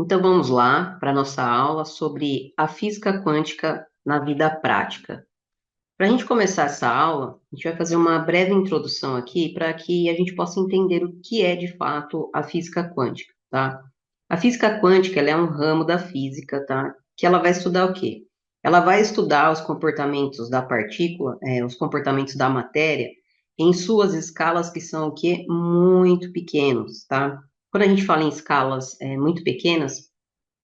Então vamos lá para a nossa aula sobre a física quântica na vida prática. Para a gente começar essa aula, a gente vai fazer uma breve introdução aqui para que a gente possa entender o que é de fato a física quântica, tá? A física quântica, ela é um ramo da física, tá? Que ela vai estudar o quê? Ela vai estudar os comportamentos da partícula, os comportamentos da matéria, em suas escalas que são o quê? Muito pequenos, tá? Quando a gente fala em escalas muito pequenas,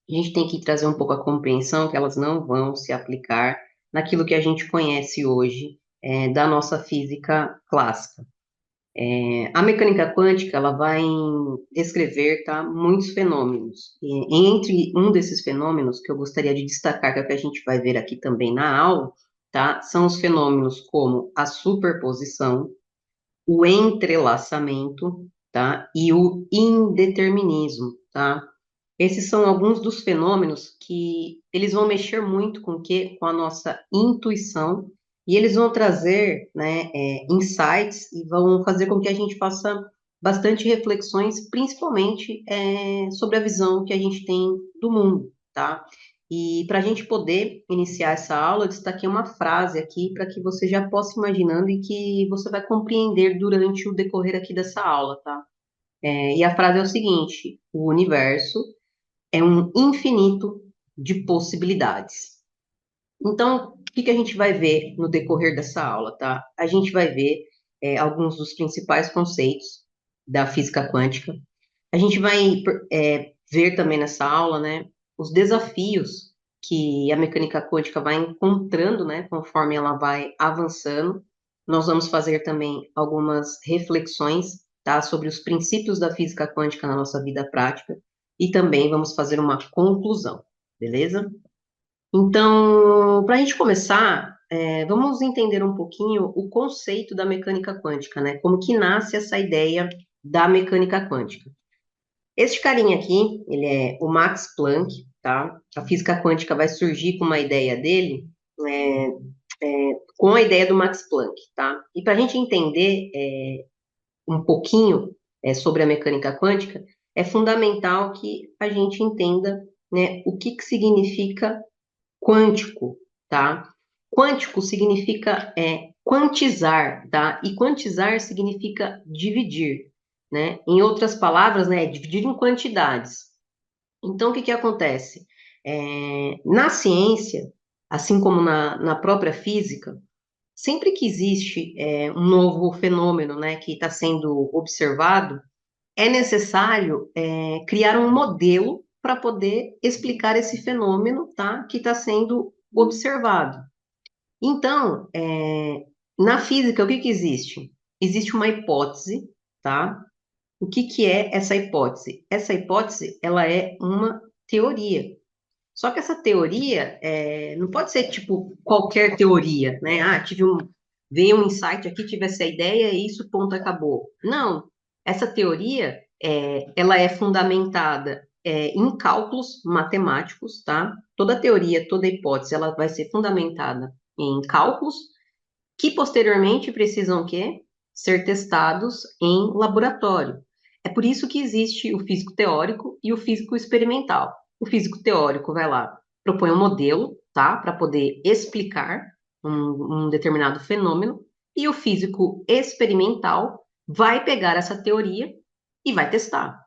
a gente tem que trazer um pouco a compreensão que elas não vão se aplicar naquilo que a gente conhece hoje da nossa física clássica. A mecânica quântica ela vai descrever, tá, muitos fenômenos. E entre um desses fenômenos que eu gostaria de destacar, que é o que a gente vai ver aqui também na aula, tá, são os fenômenos como a superposição, o entrelaçamento, tá, e o indeterminismo, tá? Esses são alguns dos fenômenos que eles vão mexer muito com o quê? Com a nossa intuição, e eles vão trazer, né, insights e vão fazer com que a gente faça bastante reflexões, principalmente sobre a visão que a gente tem do mundo, tá? E para a gente poder iniciar essa aula, eu destaquei uma frase aqui para que você já possa ir imaginando e que você vai compreender durante o decorrer aqui dessa aula, tá? E a frase é o seguinte: o universo é um infinito de possibilidades. Então, o que que a gente vai ver no decorrer dessa aula, tá? A gente vai ver alguns dos principais conceitos da física quântica. A gente vai ver também nessa aula, né, os desafios que a mecânica quântica vai encontrando, né, conforme ela vai avançando. Nós vamos fazer também algumas reflexões, tá, sobre os princípios da física quântica na nossa vida prática e também vamos fazer uma conclusão, beleza? Então, para a gente começar, vamos entender um pouquinho o conceito da mecânica quântica, né? Como que nasce essa ideia da mecânica quântica. Este carinha aqui, ele é o Max Planck, tá? A física quântica vai surgir com uma ideia dele, é, com a ideia do Max Planck, tá? E para a gente entender um pouquinho sobre a mecânica quântica, é fundamental que a gente entenda, né, o que que significa quântico, tá? Quântico significa quantizar, tá? E quantizar significa dividir, né? Em outras palavras, né, é dividir em quantidades. Então, o que que acontece? Na ciência, assim como na própria física, sempre que existe um novo fenômeno, né, que está sendo observado, é necessário criar um modelo para poder explicar esse fenômeno, tá, que está sendo observado. Então, na física, o que que existe? Existe uma hipótese, tá? O que que é essa hipótese? Essa hipótese, ela é uma teoria. Só que essa teoria não pode ser tipo qualquer teoria, né? Ah, veio um insight aqui, tive essa ideia e isso, ponto, acabou. Não, essa teoria, ela é fundamentada em cálculos matemáticos, tá? Toda teoria, toda hipótese, ela vai ser fundamentada em cálculos que posteriormente precisam o quê? Ser testados em laboratório. É por isso que existe o físico teórico e o físico experimental. O físico teórico vai lá, propõe um modelo, tá, para poder explicar um determinado fenômeno, e o físico experimental vai pegar essa teoria e vai testar.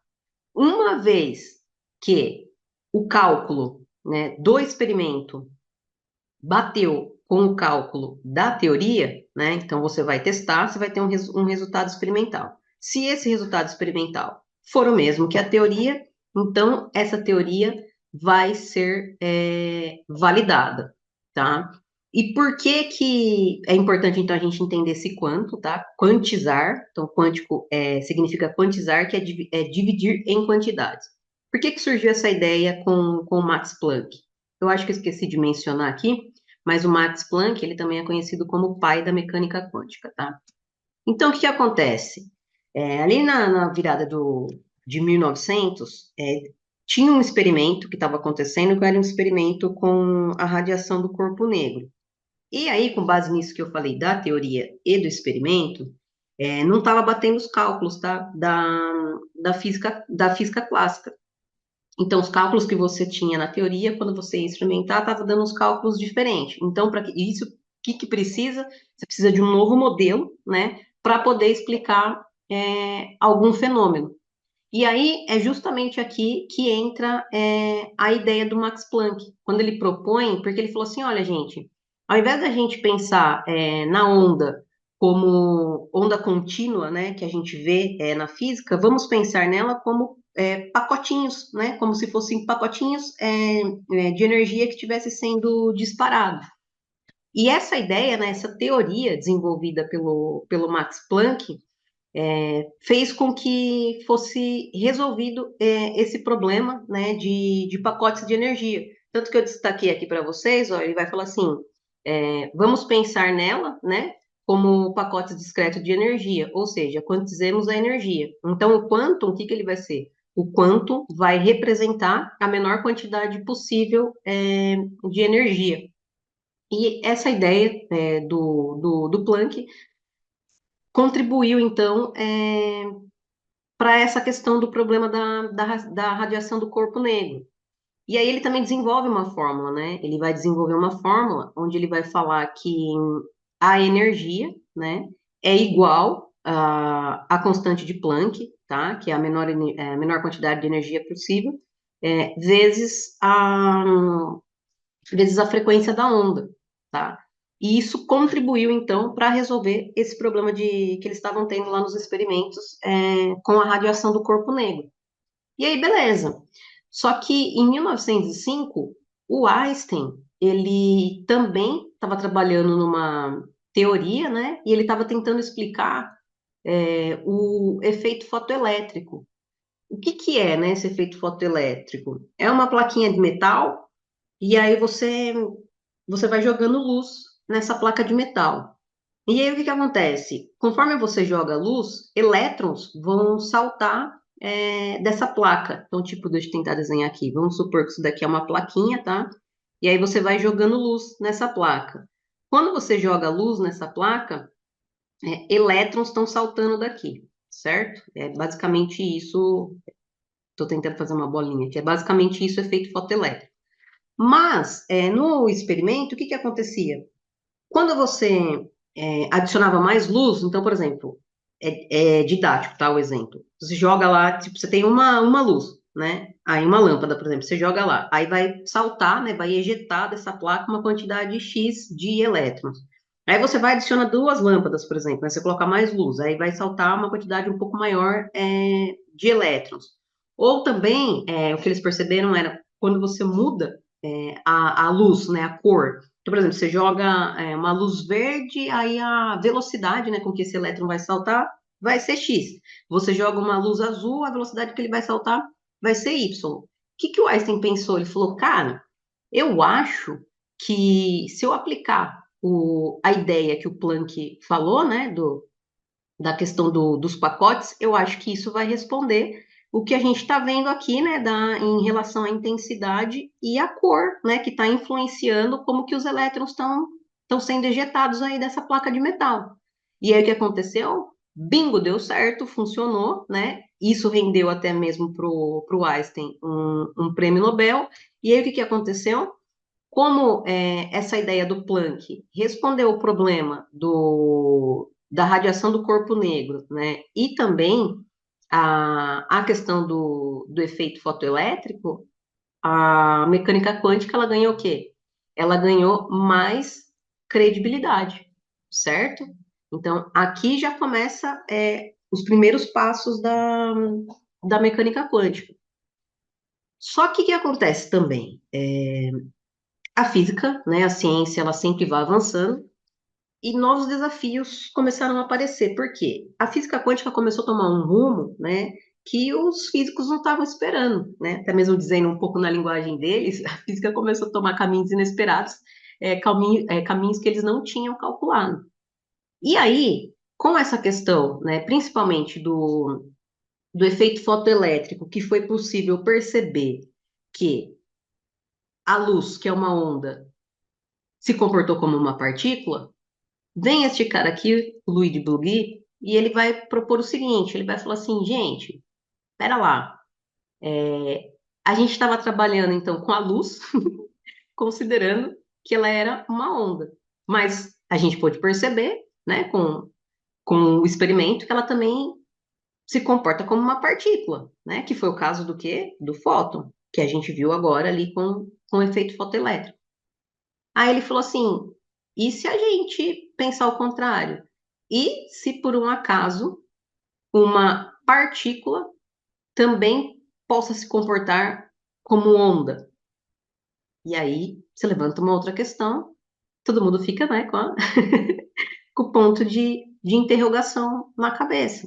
Uma vez que o cálculo, né, do experimento bateu com o cálculo da teoria, né? Então você vai testar, você vai ter um resultado experimental. Se esse resultado experimental for o mesmo que a teoria, então essa teoria vai ser validada, tá? E por que que é importante, então, a gente entender esse quanto, tá? Quantizar, então, quântico significa quantizar, que é dividir em quantidades. Por que que surgiu essa ideia com o Max Planck? Eu acho que eu esqueci de mencionar aqui, mas o Max Planck, ele também é conhecido como o pai da mecânica quântica, tá? Então, o que que acontece? Ali na virada de 1900, tinha um experimento que estava acontecendo, que era um experimento com a radiação do corpo negro. E aí, com base nisso que eu falei da teoria e do experimento, não estava batendo os cálculos, tá? Da física clássica. Então, os cálculos que você tinha na teoria, quando você ia experimentar, estava dando uns cálculos diferentes. Então, para isso, o que precisa? Você precisa de um novo modelo, né, para poder explicar algum fenômeno. E aí é justamente aqui que entra a ideia do Max Planck, quando ele propõe, porque ele falou assim, olha, gente, ao invés da gente pensar na onda como onda contínua, né, que a gente vê na física, vamos pensar nela como pacotinhos, né, como se fossem pacotinhos de energia que estivesse sendo disparado. E essa ideia, né, essa teoria desenvolvida pelo Max Planck, fez com que fosse resolvido esse problema, né, de pacotes de energia. Tanto que eu destaquei aqui para vocês, ó, ele vai falar assim, vamos pensar nela, né, como pacotes discretos de energia, ou seja, quantizemos a energia. Então, o quantum, o que ele vai ser? O quantum vai representar a menor quantidade possível de energia. E essa ideia do Planck contribuiu, então, para essa questão do problema da radiação do corpo negro. E aí ele também desenvolve uma fórmula, né? Ele vai desenvolver uma fórmula onde ele vai falar que a energia, né, é igual à constante de Planck, tá? Que é a menor quantidade de energia possível, vezes vezes a frequência da onda, tá? E isso contribuiu, então, para resolver esse problema que eles estavam tendo lá nos experimentos com a radiação do corpo negro. E aí, beleza. Só que em 1905, o Einstein, ele também estava trabalhando numa teoria, né? E ele estava tentando explicar o efeito fotoelétrico. O que é, né, esse efeito fotoelétrico? É uma plaquinha de metal e aí você vai jogando luz nessa placa de metal. E aí o que acontece? Conforme você joga luz, elétrons vão saltar dessa placa. Então, tipo, deixa eu tentar desenhar aqui. Vamos supor que isso daqui é uma plaquinha, tá? E aí você vai jogando luz nessa placa. Quando você joga luz nessa placa, elétrons estão saltando daqui, certo? É basicamente isso. Estou tentando fazer uma bolinha aqui. É basicamente isso, efeito fotoelétrico. Mas, no experimento, o que acontecia? Quando você adicionava mais luz, então, por exemplo, é didático, tá? O exemplo. Você joga lá, tipo, você tem uma luz, né? Aí uma lâmpada, por exemplo, você joga lá. Aí vai saltar, né? Vai ejetar dessa placa uma quantidade X de elétrons. Aí você vai adicionar duas lâmpadas, por exemplo, né? Você coloca mais luz, aí vai saltar uma quantidade um pouco maior de elétrons. Ou também, o que eles perceberam era quando você muda a luz, né? A cor. Então, por exemplo, você joga uma luz verde, aí a velocidade, né, com que esse elétron vai saltar vai ser x. Você joga uma luz azul, a velocidade que ele vai saltar vai ser y. O que o Einstein pensou? Ele falou, cara, eu acho que se eu aplicar a ideia que o Planck falou, né, da questão dos pacotes, eu acho que isso vai responder o que a gente está vendo aqui, né, em relação à intensidade e à cor, né, que está influenciando como que os elétrons estão sendo ejetados aí dessa placa de metal. E aí o que aconteceu? Bingo, deu certo, funcionou, né? Isso rendeu até mesmo pro Einstein um prêmio Nobel. E aí o que aconteceu? Como essa ideia do Planck respondeu o problema da radiação do corpo negro, né, e também a questão do efeito fotoelétrico, a mecânica quântica ela ganhou o quê? Ela ganhou mais credibilidade, certo? Então, aqui já começa os primeiros passos da mecânica quântica. Só que o que acontece também? A física, né, a ciência, ela sempre vai avançando e novos desafios começaram a aparecer. Por quê? A física quântica começou a tomar um rumo, né, que os físicos não estavam esperando, né? Até mesmo dizendo um pouco na linguagem deles, a física começou a tomar caminhos inesperados, caminhos que eles não tinham calculado. E aí, com essa questão, né, principalmente do efeito fotoelétrico, que foi possível perceber que a luz, que é uma onda, se comportou como uma partícula, vem este cara aqui, o Louis de Broglie, e ele vai propor o seguinte, ele vai falar assim, gente, pera lá, A gente estava trabalhando, então, com a luz, considerando que ela era uma onda. Mas a gente pôde perceber, né, com o experimento, que ela também se comporta como uma partícula, né? Que foi o caso do quê? Do fóton, que a gente viu agora ali com o efeito fotoelétrico. Aí ele falou assim: e se a gente pensar o contrário? E se por um acaso uma partícula também possa se comportar como onda? E aí você levanta uma outra questão, todo mundo fica, né, com o ponto de interrogação na cabeça.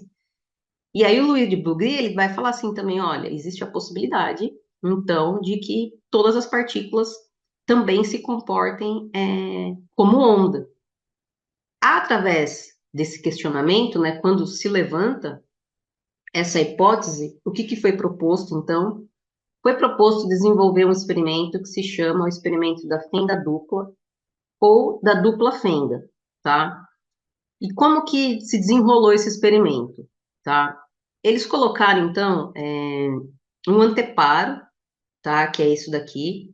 E aí o Luiz de Broglie, ele vai falar assim também, olha, existe a possibilidade, então, de que todas as partículas também se comportem como onda. Através desse questionamento, né, quando se levanta essa hipótese, o que foi proposto, então? Foi proposto desenvolver um experimento que se chama o experimento da fenda dupla ou da dupla fenda, tá? E como que se desenrolou esse experimento, tá? Eles colocaram, então, um anteparo, tá? Que é isso daqui,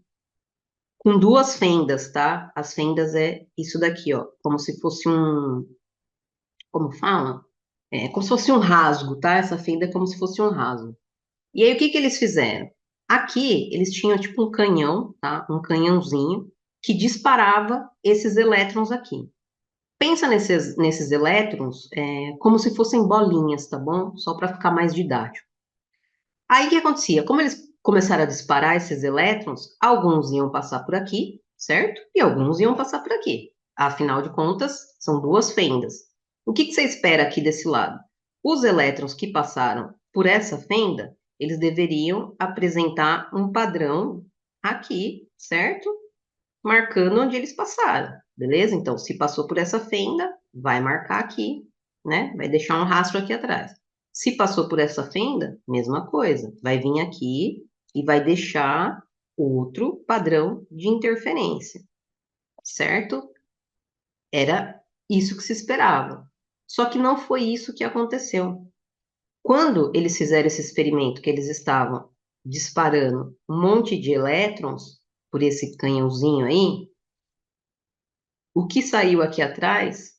com duas fendas, tá? As fendas é isso daqui, ó, como se fosse como fala? É como se fosse um rasgo, tá? Essa fenda é como se fosse um rasgo. E aí, o que que eles fizeram? Aqui, eles tinham tipo um canhão, tá? Um canhãozinho que disparava esses elétrons aqui. Pensa nesses elétrons como se fossem bolinhas, tá bom? Só para ficar mais didático. Aí o que acontecia? Como eles começaram a disparar esses elétrons, alguns iam passar por aqui, certo? E alguns iam passar por aqui. Afinal de contas, são duas fendas. O que você espera aqui desse lado? Os elétrons que passaram por essa fenda, eles deveriam apresentar um padrão aqui, certo? Marcando onde eles passaram, beleza? Então, se passou por essa fenda, vai marcar aqui, né? Vai deixar um rastro aqui atrás. Se passou por essa fenda, mesma coisa, vai vir aqui e vai deixar outro padrão de interferência, certo? Era isso que se esperava. Só que não foi isso que aconteceu. Quando eles fizeram esse experimento, que eles estavam disparando um monte de elétrons por esse canhãozinho aí, o que saiu aqui atrás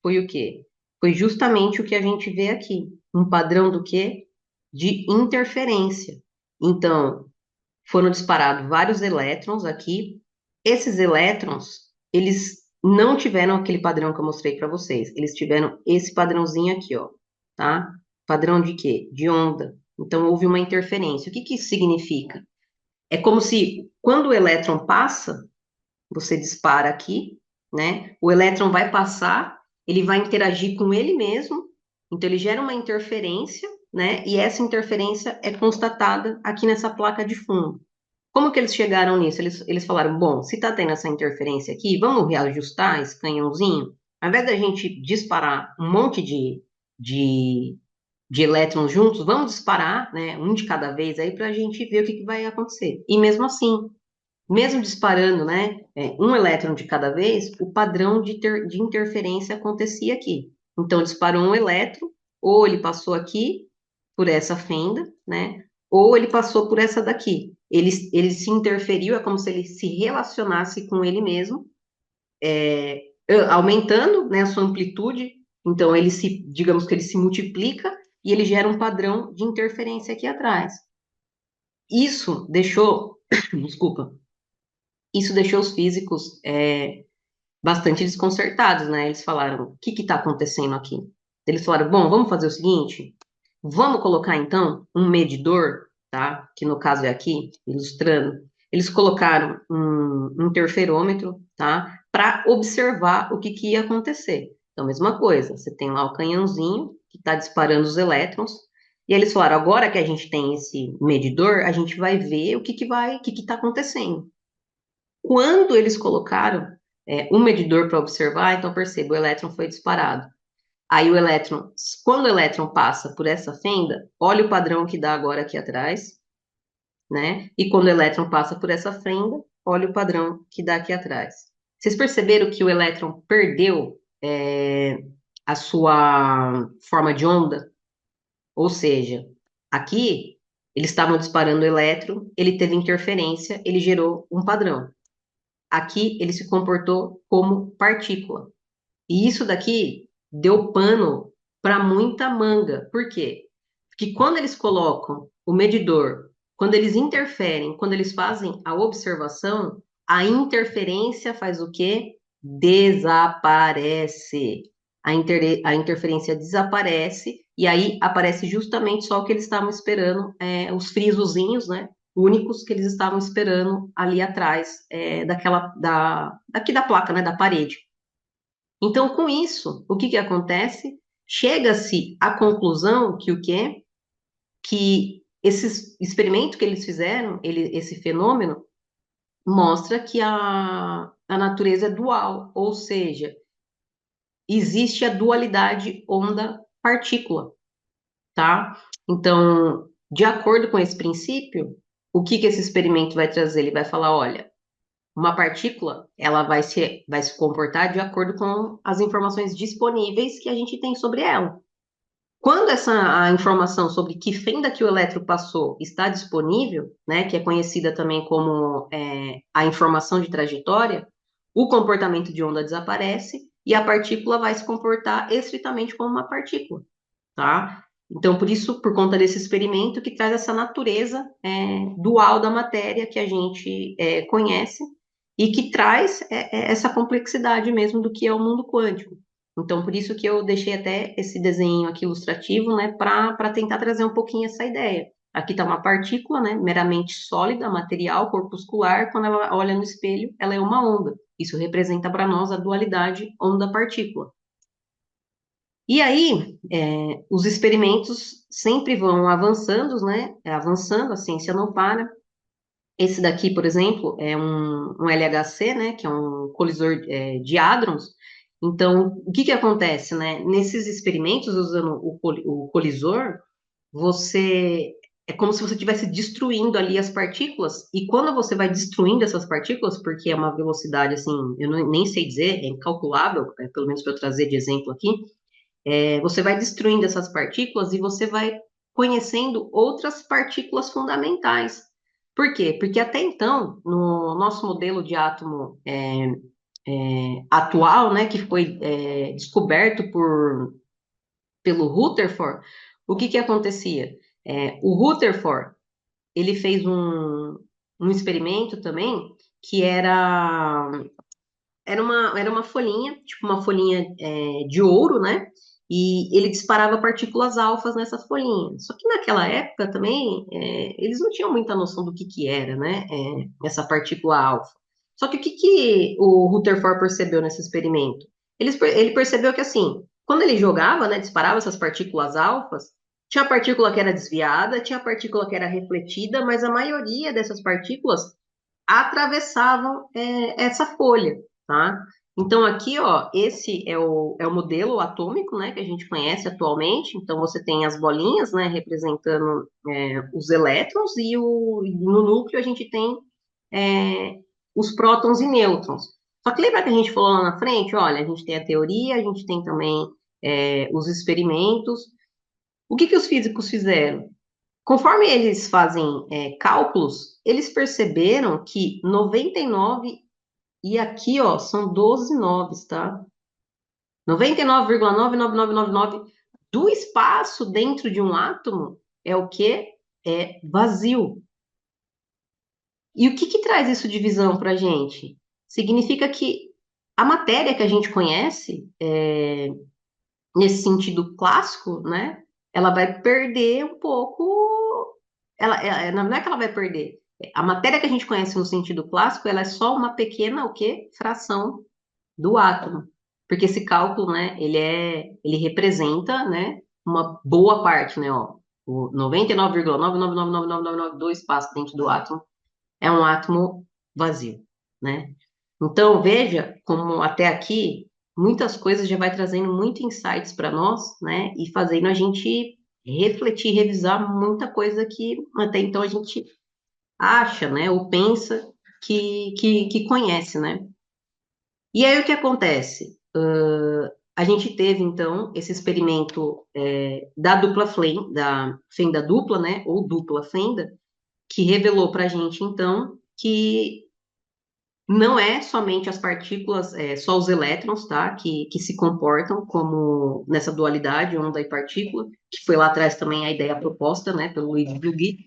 foi o quê? Foi justamente o que a gente vê aqui, um padrão do quê? De interferência. Então, foram disparados vários elétrons aqui. Esses elétrons, eles não tiveram aquele padrão que eu mostrei para vocês. Eles tiveram esse padrãozinho aqui, ó, tá? Padrão de quê? De onda. Então, houve uma interferência. O que que isso significa? É como se, quando o elétron passa, você dispara aqui, né? O elétron vai passar, ele vai interagir com ele mesmo, então ele gera uma interferência, né? E essa interferência é constatada aqui nessa placa de fundo. Como que eles chegaram nisso? Eles falaram, bom, se está tendo essa interferência aqui, vamos reajustar esse canhãozinho? Ao invés da gente disparar um monte de, de elétrons juntos, vamos disparar, né, um de cada vez aí para a gente ver o que vai acontecer. E mesmo disparando, né, um elétron de cada vez, o padrão de interferência acontecia aqui. Então, disparou um elétron, ou ele passou aqui por essa fenda, né, ou ele passou por essa daqui. Ele se interferiu, é como se ele se relacionasse com ele mesmo, aumentando, né, a sua amplitude. Então, digamos que ele se multiplica e ele gera um padrão de interferência aqui atrás. Isso deixou, desculpa, isso deixou os físicos bastante desconcertados, né? Eles falaram: o que está acontecendo aqui? Eles falaram: bom, vamos fazer o seguinte, vamos colocar então um medidor, tá? Que no caso é aqui, ilustrando. Eles colocaram um interferômetro, tá? Para observar o que ia acontecer. Então, mesma coisa, você tem lá o canhãozinho que está disparando os elétrons. E eles falaram: agora que a gente tem esse medidor, a gente vai ver o que está acontecendo. Quando eles colocaram um medidor para observar, então perceba, o elétron foi disparado. Aí quando o elétron passa por essa fenda, olha o padrão que dá agora aqui atrás, né? E quando o elétron passa por essa fenda, olha o padrão que dá aqui atrás. Vocês perceberam que o elétron perdeu a sua forma de onda? Ou seja, aqui Eles estavam disparando elétron, ele teve interferência, ele gerou um padrão. Aqui ele se comportou como partícula. E isso daqui deu pano para muita manga. Por quê? Porque quando eles colocam o medidor, quando eles interferem, quando eles fazem a observação, a interferência faz o quê? Desaparece. A interferência desaparece e aí aparece justamente só o que eles estavam esperando, os frisozinhos, né? Únicos que eles estavam esperando ali atrás, daqui da placa, né? Da parede. Então, com isso, o que que acontece? Chega-se à conclusão que o quê? Que esse experimento que eles fizeram, esse fenômeno, mostra que a natureza é dual, ou seja, existe a dualidade onda-partícula, tá? Então, de acordo com esse princípio, o que que esse experimento vai trazer? Ele vai falar, olha, uma partícula, ela vai se comportar de acordo com as informações disponíveis que a gente tem sobre ela. Quando a informação sobre que fenda que o elétron passou está disponível, né, que é conhecida também como a informação de trajetória, o comportamento de onda desaparece e a partícula vai se comportar estritamente como uma partícula, tá? Então, por isso, por conta desse experimento que traz essa natureza dual da matéria que a gente conhece e que traz essa complexidade mesmo do que é o mundo quântico. Então, por isso que eu deixei até esse desenho aqui ilustrativo, né, para tentar trazer um pouquinho essa ideia. Aqui está uma partícula, né, meramente sólida, material, corpuscular. Quando ela olha no espelho, ela é uma onda. Isso representa para nós a dualidade onda-partícula. E aí, os experimentos sempre vão avançando, né? Avançando, a ciência não para. Esse daqui, por exemplo, é um LHC, né? Que é um colisor de hadrons. Então, o que que acontece, né? Nesses experimentos, usando o colisor, você é como se você estivesse destruindo ali as partículas. E quando você vai destruindo essas partículas, porque é uma velocidade assim, eu nem sei dizer, é incalculável, pelo menos para eu trazer de exemplo aqui. Você vai destruindo essas partículas e você vai conhecendo outras partículas fundamentais. Por quê? Porque até então, no nosso modelo de átomo atual, né, que foi descoberto pelo Rutherford, o que que acontecia? O Rutherford, ele fez um experimento também que era uma folhinha, tipo uma folhinha de ouro, né? E ele disparava partículas alfas nessas folhinhas. Só que naquela época também, eles não tinham muita noção do que era, né? Essa partícula alfa. Só que o que que o Rutherford percebeu nesse experimento? Ele percebeu que, assim, quando ele jogava, né, disparava essas partículas alfas, tinha partícula que era desviada, tinha partícula que era refletida, mas a maioria dessas partículas atravessavam essa folha, tá? Então, aqui, ó, esse é o modelo atômico, né, que a gente conhece atualmente. Então, você tem as bolinhas, né, representando os elétrons, e no núcleo a gente tem é, os prótons e nêutrons. Só que lembra que a gente falou lá na frente? Olha, a gente tem a teoria, a gente tem também os experimentos. O que que os físicos fizeram? Conforme eles fazem cálculos, eles perceberam que 99, e aqui, ó, são 12 noves, tá? 99,99999 do espaço dentro de um átomo é o quê? É vazio. E o que que traz isso de visão para a gente? Significa que a matéria que a gente conhece, nesse sentido clássico, né? Ela vai perder um pouco. Não é que ela vai perder. A matéria que a gente conhece no sentido clássico, ela é só uma pequena, o quê? Fração do átomo. Porque esse cálculo, né, ele representa, né, uma boa parte, né, ó, o 99,9999999 do espaço dentro do átomo é um átomo vazio, né? Então, veja como até aqui muitas coisas já vai trazendo muito insights para nós, né? E fazendo a gente refletir, revisar muita coisa que até então a gente acha, né? Ou pensa que conhece, né? E aí o que acontece? a gente teve, então, esse experimento da dupla flame, da fenda dupla, né, ou dupla fenda, que revelou para a gente, então, que não é somente as partículas, só os elétrons, tá, que se comportam como nessa dualidade, onda e partícula, que foi lá atrás também a ideia proposta, né, pelo Luiz Brugui.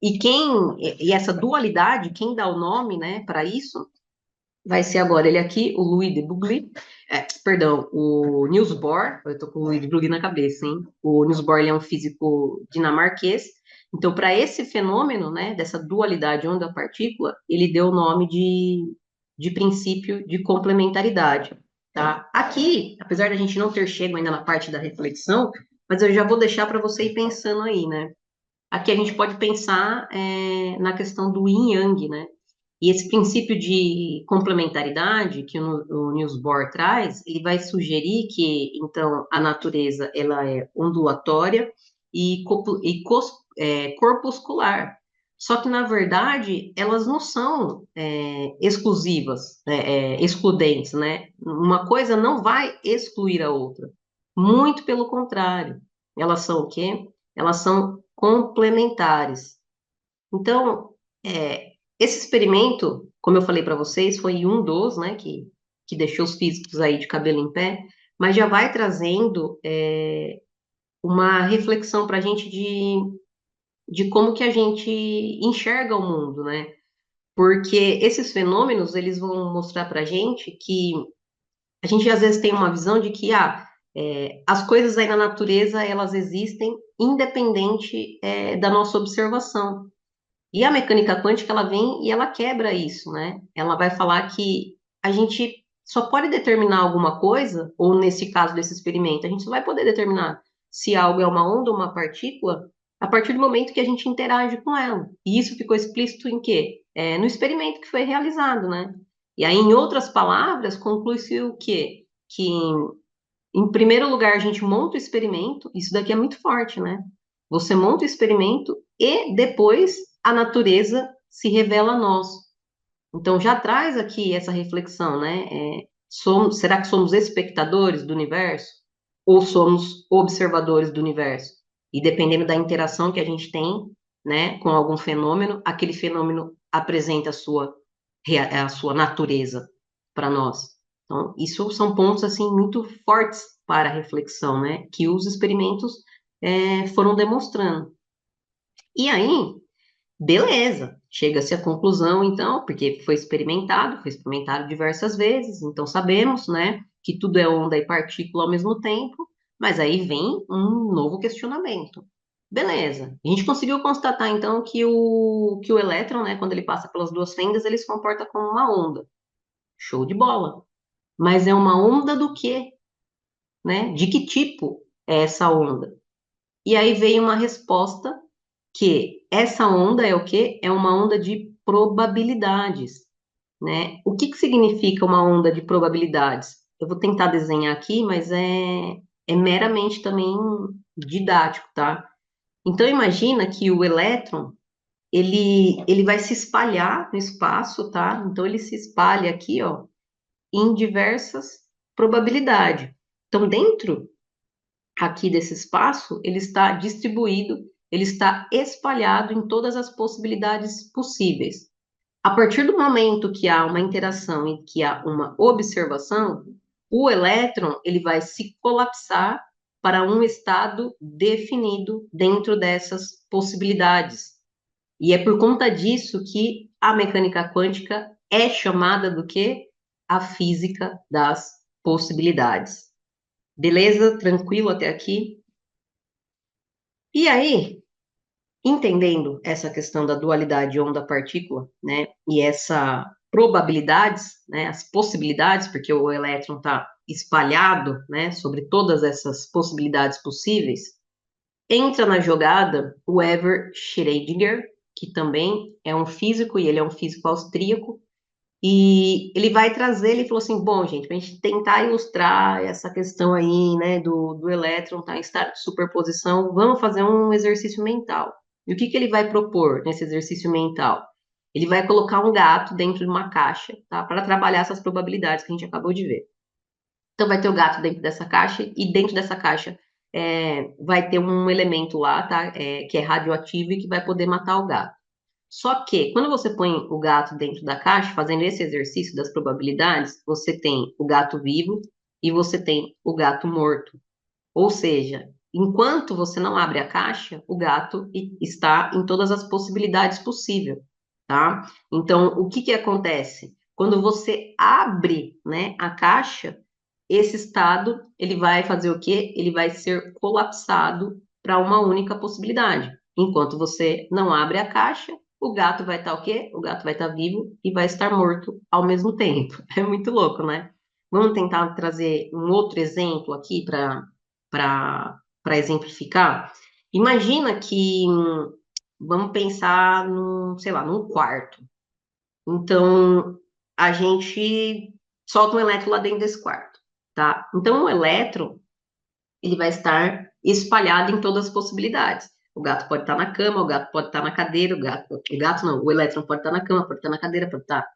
E essa dualidade, quem dá o nome, né, para isso, vai ser agora ele aqui, o Louis de Broglie, perdão, o Niels Bohr, eu tô com o Louis de Broglie na cabeça, hein? O Niels Bohr, ele é um físico dinamarquês. Então, para esse fenômeno, né, dessa dualidade onda-partícula, ele deu o nome de princípio de complementaridade, tá? Aqui, apesar da gente não ter chego ainda na parte da reflexão, mas eu já vou deixar para você ir pensando aí, né? Aqui a gente pode pensar na questão do yin yang, né? E esse princípio de complementaridade que o Niels Bohr traz, ele vai sugerir que, então, a natureza ela é ondulatória e corpuscular. Só que, na verdade, elas não são exclusivas, excludentes, né? Uma coisa não vai excluir a outra. Muito pelo contrário. Elas são o quê? Elas são complementares. Então, esse experimento, como eu falei para vocês, foi um dos, né, que deixou os físicos aí de cabelo em pé, mas já vai trazendo uma reflexão para a gente de como que a gente enxerga o mundo, né? Porque esses fenômenos, eles vão mostrar para a gente que a gente às vezes tem uma visão de que as coisas aí na natureza, elas existem independente da nossa observação. E a mecânica quântica, ela vem e ela quebra isso, né? Ela vai falar que a gente só pode determinar alguma coisa, ou nesse caso desse experimento, a gente só vai poder determinar se algo é uma onda ou uma partícula a partir do momento que a gente interage com ela. E isso ficou explícito em quê? No experimento que foi realizado, né? E aí, em outras palavras, conclui-se o quê? Que em primeiro lugar, a gente monta o experimento, isso daqui é muito forte, né? Você monta o experimento e depois a natureza se revela a nós. Então, já traz aqui essa reflexão, né? Será que somos espectadores do universo ou somos observadores do universo? E dependendo da interação que a gente tem, né, com algum fenômeno, aquele fenômeno apresenta a sua natureza para nós. Então, isso são pontos assim muito fortes para a reflexão, né, que os experimentos foram demonstrando. E aí, beleza, chega-se à conclusão, então, porque foi experimentado diversas vezes, então sabemos, né, que tudo é onda e partícula ao mesmo tempo, mas aí vem um novo questionamento. Beleza, a gente conseguiu constatar, então, que o elétron, né, quando ele passa pelas duas fendas, ele se comporta como uma onda. Show de bola. Mas é uma onda do quê? Né? De que tipo é essa onda? E aí veio uma resposta que essa onda é o quê? É uma onda de probabilidades, né? O que significa uma onda de probabilidades? Eu vou tentar desenhar aqui, mas é meramente também didático, tá? Então imagina que o elétron ele vai se espalhar no espaço, tá? Então ele se espalha aqui, ó, em diversas probabilidades. Então dentro aqui desse espaço, ele está distribuído, ele está espalhado em todas as possibilidades possíveis. A partir do momento que há uma interação e que há uma observação, o elétron ele vai se colapsar para um estado definido dentro dessas possibilidades. E é por conta disso que a mecânica quântica é chamada do quê? A física das possibilidades. Beleza? Tranquilo até aqui? E aí, entendendo essa questão da dualidade onda-partícula, né, e essa probabilidades, né, as possibilidades, porque o elétron está espalhado, né, sobre todas essas possibilidades possíveis, entra na jogada o Ever Schrödinger, que também é um físico, e ele é um físico austríaco, e ele vai trazer, ele falou assim, bom, gente, para a gente tentar ilustrar essa questão aí, né, do elétron estar em estado de superposição, vamos fazer um exercício mental. E o que ele vai propor nesse exercício mental? Ele vai colocar um gato dentro de uma caixa, tá, para trabalhar essas probabilidades que a gente acabou de ver. Então, vai ter o gato dentro dessa caixa, e dentro dessa caixa vai ter um elemento lá, tá? Que é radioativo e que vai poder matar o gato. Só que, quando você põe o gato dentro da caixa, fazendo esse exercício das probabilidades, você tem o gato vivo e você tem o gato morto. Ou seja, enquanto você não abre a caixa, o gato está em todas as possibilidades possíveis, tá? Então, o que que acontece? Quando você abre, né, a caixa, esse estado, ele vai fazer o quê? Ele vai ser colapsado para uma única possibilidade. Enquanto você não abre a caixa, o gato vai estar o quê? O gato vai estar vivo e vai estar morto ao mesmo tempo. É muito louco, né? Vamos tentar trazer um outro exemplo aqui para exemplificar. Imagina que vamos pensar num, sei lá, num quarto. Então, a gente solta um elétron lá dentro desse quarto, tá? Então, o elétron, ele vai estar espalhado em todas as possibilidades. O gato pode estar na cama, o gato pode estar na cadeira, o gato não, o elétron pode estar na cama, pode estar na cadeira, pode estar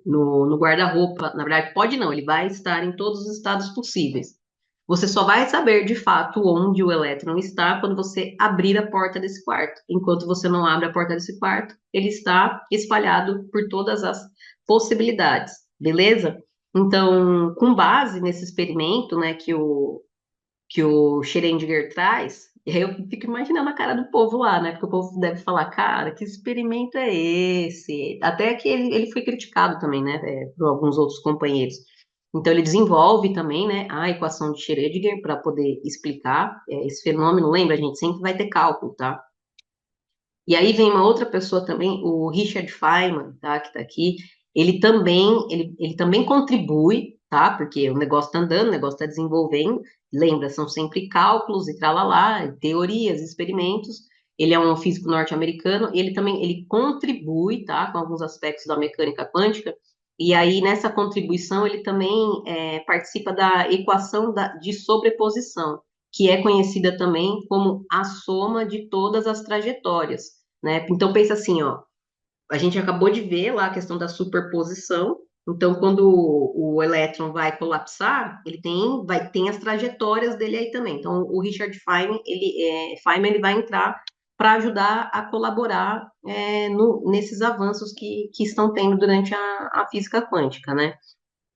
no guarda-roupa. Na verdade, pode não, ele vai estar em todos os estados possíveis. Você só vai saber de fato onde o elétron está quando você abrir a porta desse quarto. Enquanto você não abre a porta desse quarto, ele está espalhado por todas as possibilidades, beleza? Então, com base nesse experimento, né, que o Schrödinger traz, e aí eu fico imaginando a cara do povo lá, né? Porque o povo deve falar, cara, que experimento é esse? Até que ele foi criticado também, né? Por alguns outros companheiros. Então, ele desenvolve também, né, a equação de Schrödinger para poder explicar esse fenômeno. Lembra, gente, sempre vai ter cálculo, tá? E aí vem uma outra pessoa também, o Richard Feynman, tá, que está aqui. Ele também contribui, tá? Porque o negócio está andando, o negócio está desenvolvendo. Lembra, são sempre cálculos e tralalá, teorias, experimentos. Ele é um físico norte-americano e ele contribui, tá, com alguns aspectos da mecânica quântica. E aí, nessa contribuição, ele também participa da equação de sobreposição, que é conhecida também como a soma de todas as trajetórias, né? Então pensa assim, ó, a gente acabou de ver lá a questão da superposição. Então, quando o elétron vai colapsar, tem as trajetórias dele aí também. Então, o Richard Feynman, ele vai entrar para ajudar a colaborar nesses avanços que estão tendo durante a física quântica, né?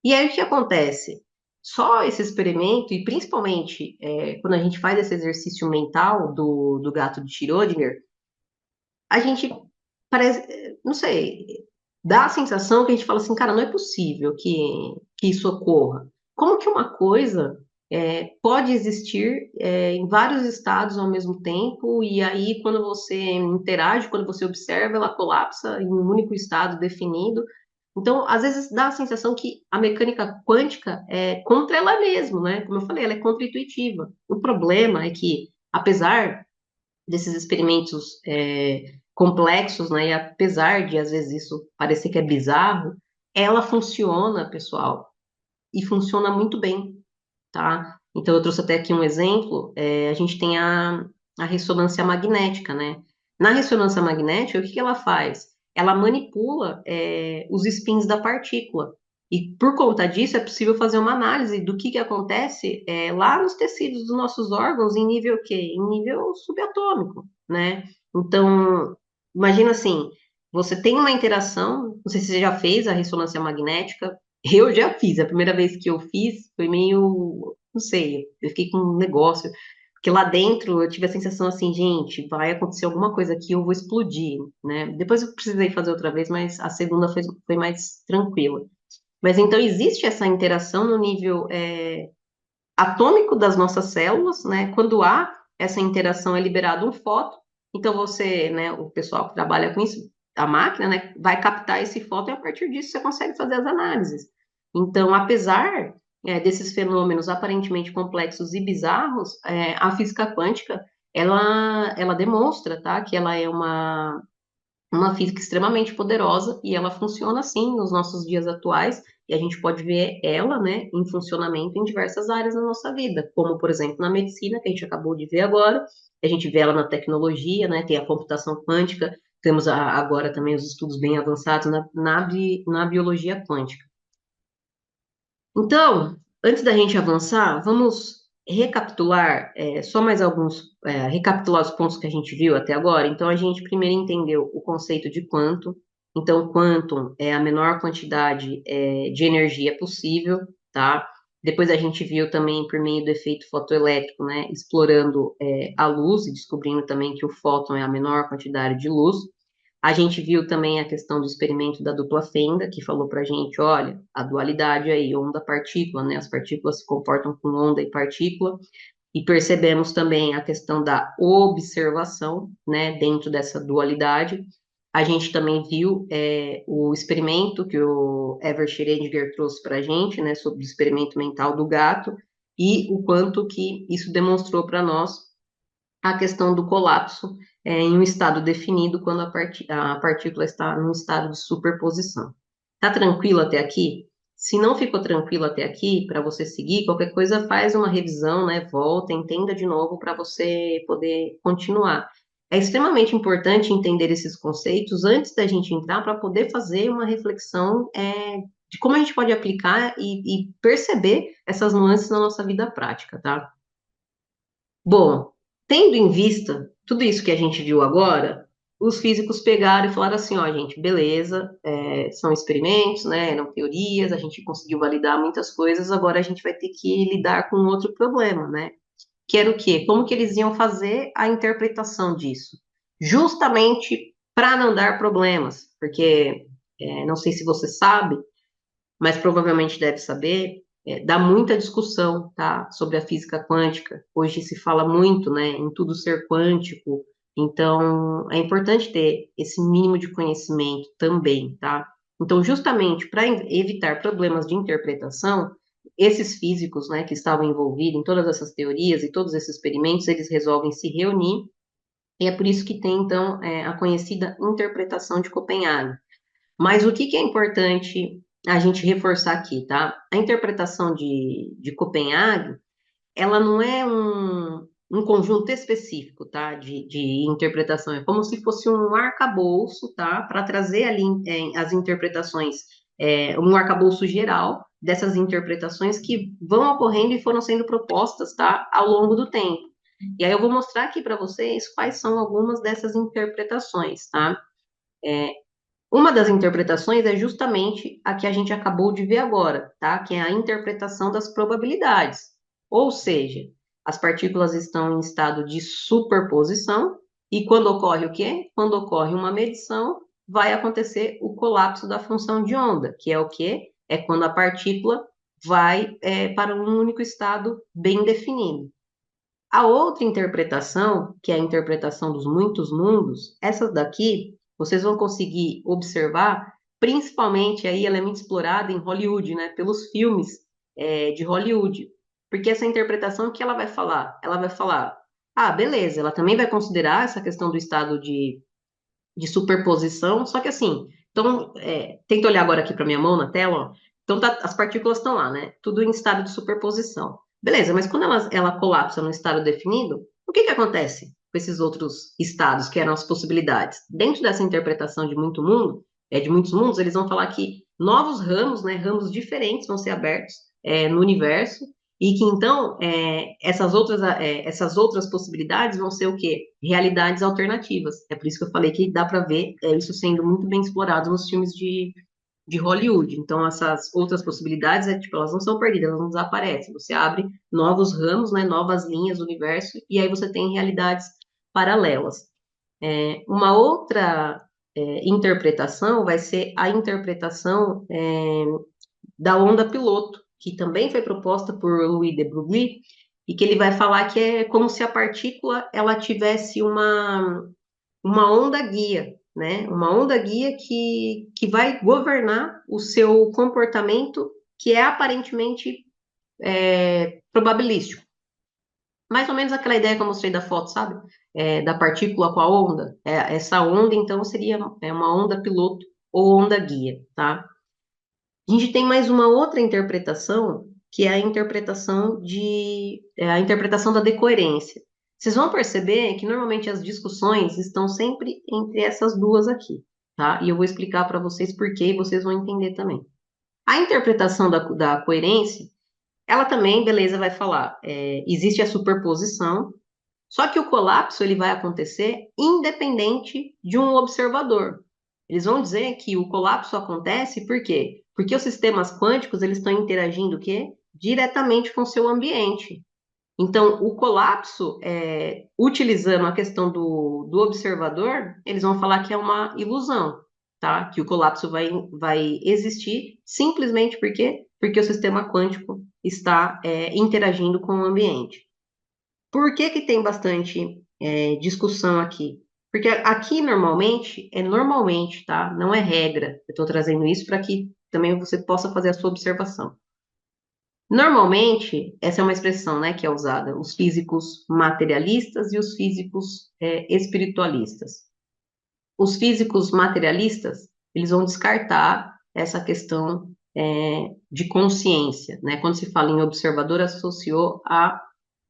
E aí o que acontece? Só esse experimento, e principalmente quando a gente faz esse exercício mental do gato de Schrödinger, a gente parece, não sei, dá a sensação que a gente fala assim, cara, não é possível que isso ocorra. Como que uma coisa pode existir em vários estados ao mesmo tempo, e aí quando você interage, quando você observa, ela colapsa em um único estado definido. Então, às vezes dá a sensação que a mecânica quântica é contra ela mesma, né? Como eu falei, ela é contra-intuitiva. O problema é que, apesar desses experimentos complexos, né, e apesar de às vezes isso parecer que é bizarro, ela funciona, pessoal, e funciona muito bem, tá? Então, eu trouxe até aqui um exemplo, a gente tem a ressonância magnética, né? Na ressonância magnética, o que que ela faz? Ela manipula os spins da partícula. E por conta disso, é possível fazer uma análise do que acontece lá nos tecidos dos nossos órgãos em nível o quê? Em nível subatômico, né? Então, imagina assim, você tem uma interação, não sei se você já fez a ressonância magnética, eu já fiz, a primeira vez que eu fiz foi meio, não sei, eu fiquei com um negócio, porque lá dentro eu tive a sensação assim, gente, vai acontecer alguma coisa aqui, eu vou explodir, né? Depois eu precisei fazer outra vez, mas a segunda foi mais tranquila. Mas então existe essa interação no nível atômico das nossas células, né? Quando há essa interação é liberado um fóton, então você, né, o pessoal que trabalha com isso, a máquina, né, vai captar esse fóton e a partir disso você consegue fazer as análises. Então, apesar desses fenômenos aparentemente complexos e bizarros, a física quântica ela demonstra, tá, que ela é uma física extremamente poderosa e ela funciona assim nos nossos dias atuais e a gente pode ver ela, né, em funcionamento em diversas áreas da nossa vida, como por exemplo na medicina que a gente acabou de ver agora, a gente vê ela na tecnologia, né, tem a computação quântica, temos agora também os estudos bem avançados na biologia quântica. Então, Antes da gente avançar, vamos recapitular só mais recapitular os pontos que a gente viu até agora. Então, a gente primeiro entendeu o conceito de quantum. Então, quantum é a menor quantidade de energia possível, tá? Depois a gente viu também por meio do efeito fotoelétrico, né, explorando a luz e descobrindo também que o fóton é a menor quantidade de luz. A gente viu também a questão do experimento da dupla fenda, que falou para a gente, olha, a dualidade aí, onda-partícula, né? As partículas se comportam com onda e partícula, e percebemos também a questão da observação, né, dentro dessa dualidade. A gente também viu o experimento que o Ever Schrödinger trouxe para a gente, né, sobre o experimento mental do gato, e o quanto que isso demonstrou para nós a questão do colapso em um estado definido quando a partícula está num estado de superposição. Tá tranquilo até aqui? Se não ficou tranquilo até aqui, para você seguir, qualquer coisa faz uma revisão, né? Volta, entenda de novo para você poder continuar. É extremamente importante entender esses conceitos antes da gente entrar para poder fazer uma reflexão de como a gente pode aplicar e perceber essas nuances na nossa vida prática, tá? Bom, tendo em vista tudo isso que a gente viu agora, os físicos pegaram e falaram assim, ó, gente, beleza, são experimentos, né, eram teorias, a gente conseguiu validar muitas coisas, agora a gente vai ter que lidar com outro problema, né? Que era o quê? Como que eles iam fazer a interpretação disso? Justamente para não dar problemas, porque não sei se você sabe, mas provavelmente deve saber, dá muita discussão, tá, sobre a física quântica. Hoje se fala muito, né, em tudo ser quântico, então é importante ter esse mínimo de conhecimento também, tá? Então, justamente para evitar problemas de interpretação, esses físicos, né, que estavam envolvidos em todas essas teorias e todos esses experimentos, eles resolvem se reunir, e é por isso que tem, então, a conhecida interpretação de Copenhague. Mas o que é importante a gente reforçar aqui, tá? A interpretação de Copenhague, ela não é um conjunto específico, tá? De interpretação. É como se fosse um arcabouço, tá? Para trazer ali as interpretações, um arcabouço geral dessas interpretações que vão ocorrendo e foram sendo propostas, tá? Ao longo do tempo. E aí eu vou mostrar aqui para vocês quais são algumas dessas interpretações, tá? Uma das interpretações é justamente a que a gente acabou de ver agora, tá? Que é a interpretação das probabilidades. Ou seja, as partículas estão em estado de superposição e quando ocorre o quê? Quando ocorre uma medição, vai acontecer o colapso da função de onda, que é o quê? É quando a partícula vai para um único estado bem definido. A outra interpretação, que é a interpretação dos muitos mundos, essa daqui vocês vão conseguir observar, principalmente aí ela é muito explorada em Hollywood, né, pelos filmes de Hollywood, porque essa interpretação que ela vai falar? Ela vai falar, ah, beleza, ela também vai considerar essa questão do estado de superposição, só que assim, então, tenta olhar agora aqui para minha mão na tela, ó. Então as partículas estão lá, né? Tudo em estado de superposição. Beleza, mas quando ela colapsa no estado definido, o que acontece com esses outros estados, que eram as possibilidades? Dentro dessa interpretação de muito mundo, de muitos mundos, eles vão falar que novos ramos, né, ramos diferentes vão ser abertos no universo, e que então essas outras possibilidades vão ser o quê? Realidades alternativas. É por isso que eu falei que dá para ver isso sendo muito bem explorado nos filmes de Hollywood. Então, essas outras possibilidades, tipo, elas não são perdidas, elas não desaparecem. Você abre novos ramos, né, novas linhas do universo, e aí você tem realidades paralelas. Uma outra interpretação vai ser a interpretação da onda piloto, que também foi proposta por Louis de Broglie, e que ele vai falar que é como se a partícula ela tivesse uma onda guia, né? Uma onda guia que vai governar o seu comportamento, que é aparentemente probabilístico. Mais ou menos aquela ideia que eu mostrei da foto, sabe? Da partícula com a onda. Essa onda, então, seria uma onda piloto ou onda guia, tá? A gente tem mais uma outra interpretação, que é a interpretação da decoerência. Vocês vão perceber que normalmente as discussões estão sempre entre essas duas aqui, tá? E eu vou explicar para vocês por quê e vocês vão entender também. A interpretação da coerência Ela também, beleza, vai falar, existe a superposição, só que o colapso ele vai acontecer independente de um observador. Eles vão dizer que o colapso acontece por quê? Porque os sistemas quânticos eles estão interagindo o quê? Diretamente com o seu ambiente. Então, o colapso, utilizando a questão do observador, eles vão falar que é uma ilusão, tá? Que o colapso vai existir simplesmente porque o sistema quântico está interagindo com o ambiente. Por que que tem bastante discussão aqui? Porque aqui normalmente, tá? Não é regra. Eu estou trazendo isso para que também você possa fazer a sua observação. Normalmente, essa é uma expressão, né, que é usada, os físicos materialistas e os físicos espiritualistas. Os físicos materialistas, eles vão descartar essa questão de consciência, né? Quando se fala em observador, associou a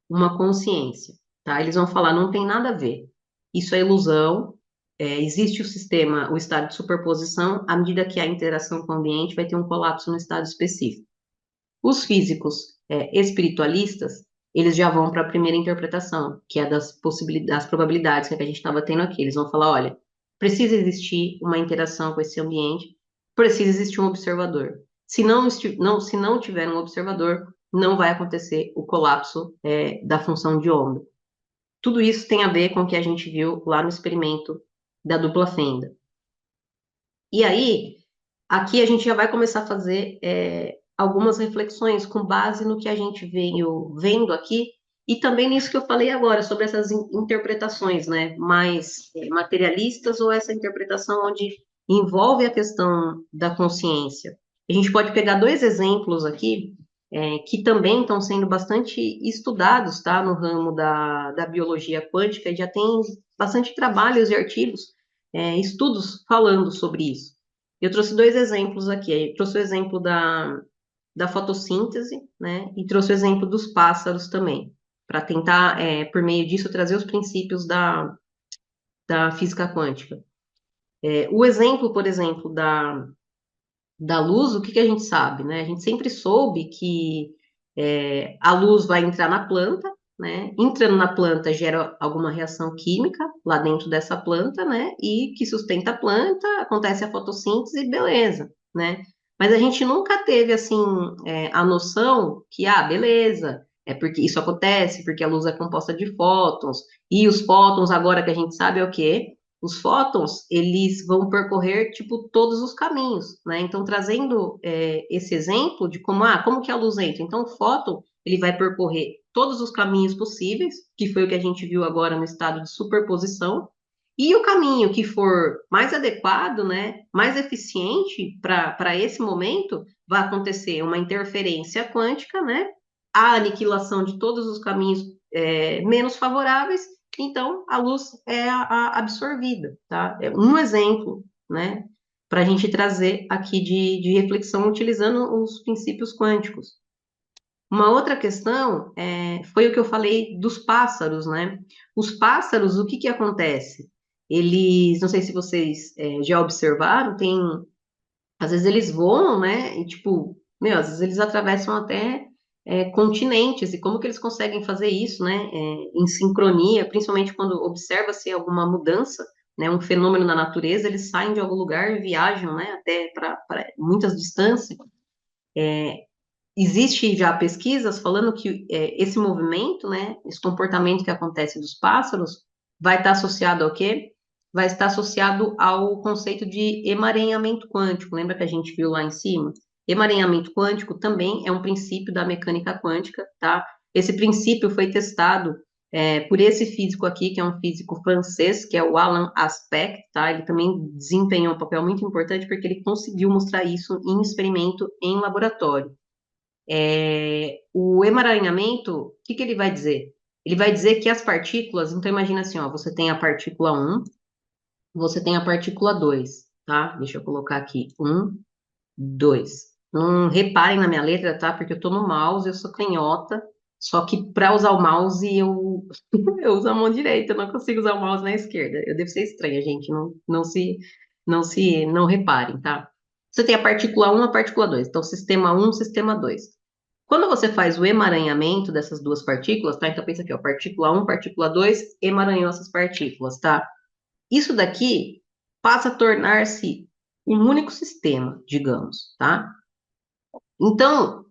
uma consciência, tá? Eles vão falar, não tem nada a ver. Isso é ilusão, existe o sistema, o estado de superposição, à medida que há interação com o ambiente, vai ter um colapso no estado específico. Os físicos espiritualistas, eles já vão para a primeira interpretação, que é das possibilidades, das probabilidades que a gente estava tendo aqui. Eles vão falar, olha, precisa existir uma interação com esse ambiente, precisa existir um observador. Se não tiver um observador, não vai acontecer o colapso da função de onda. Tudo isso tem a ver com o que a gente viu lá no experimento da dupla fenda. E aí, aqui a gente já vai começar a fazer algumas reflexões com base no que a gente veio vendo aqui e também nisso que eu falei agora, sobre essas interpretações, né, mais materialistas ou essa interpretação onde envolve a questão da consciência. A gente pode pegar dois exemplos aqui que também estão sendo bastante estudados, tá, no ramo da biologia quântica, e já tem bastante trabalhos e artigos, estudos falando sobre isso. Eu trouxe dois exemplos aqui. Eu trouxe o exemplo da fotossíntese, né? E trouxe o exemplo dos pássaros também, para tentar, por meio disso, trazer os princípios da física quântica. O exemplo, por exemplo, da luz, o que que a gente sabe, né? A gente sempre soube que a luz vai entrar na planta, né? Entrando na planta gera alguma reação química lá dentro dessa planta, né? E que sustenta a planta, acontece a fotossíntese, beleza, né? Mas a gente nunca teve assim a noção que, beleza, é porque isso acontece, porque a luz é composta de fótons, e os fótons, agora que a gente sabe, é o quê? Os fótons, eles vão percorrer, tipo, todos os caminhos, né? Então, trazendo esse exemplo de como que a luz entra. Então, o fóton, ele vai percorrer todos os caminhos possíveis, que foi o que a gente viu agora no estado de superposição, e o caminho que for mais adequado, né, mais eficiente para esse momento, vai acontecer uma interferência quântica, né, a aniquilação de todos os caminhos menos favoráveis, então a luz é absorvida, tá? É um exemplo, né, para a gente trazer aqui de reflexão utilizando os princípios quânticos. Uma outra questão foi o que eu falei dos pássaros, né? Os pássaros, o que que acontece? Eles, não sei se vocês já observaram, às vezes eles voam, né? E tipo, às vezes eles atravessam até continentes. E como que eles conseguem fazer isso, né? Em sincronia, principalmente quando observa-se alguma mudança, né? Um fenômeno na natureza, eles saem de algum lugar e viajam, né? Até para muitas distâncias. Existe já pesquisas falando que esse movimento, né, esse comportamento que acontece dos pássaros, vai estar associado ao quê? Vai estar associado ao conceito de emaranhamento quântico. Lembra que a gente viu lá em cima? Emaranhamento quântico também é um princípio da mecânica quântica, tá? Esse princípio foi testado por esse físico aqui, que é um físico francês, que é o Alain Aspect, tá? Ele também desempenhou um papel muito importante porque ele conseguiu mostrar isso em experimento em laboratório. O emaranhamento, o que que ele vai dizer? Ele vai dizer que as partículas, então imagina assim, ó, você tem a partícula 1, você tem a partícula 2, tá? Deixa eu colocar aqui, 1, 2. Não reparem na minha letra, tá? Porque eu tô no mouse, eu sou canhota, só que para usar o mouse eu uso a mão direita, eu não consigo usar o mouse na esquerda. Eu devo ser estranha, gente, não reparem, tá? Você tem a partícula 1, a partícula 2, então sistema 1, sistema 2. Quando você faz o emaranhamento dessas duas partículas, tá? Então pensa aqui, ó, partícula 1, partícula 2, emaranhou essas partículas, tá? Isso daqui passa a tornar-se um único sistema, digamos, tá? Então,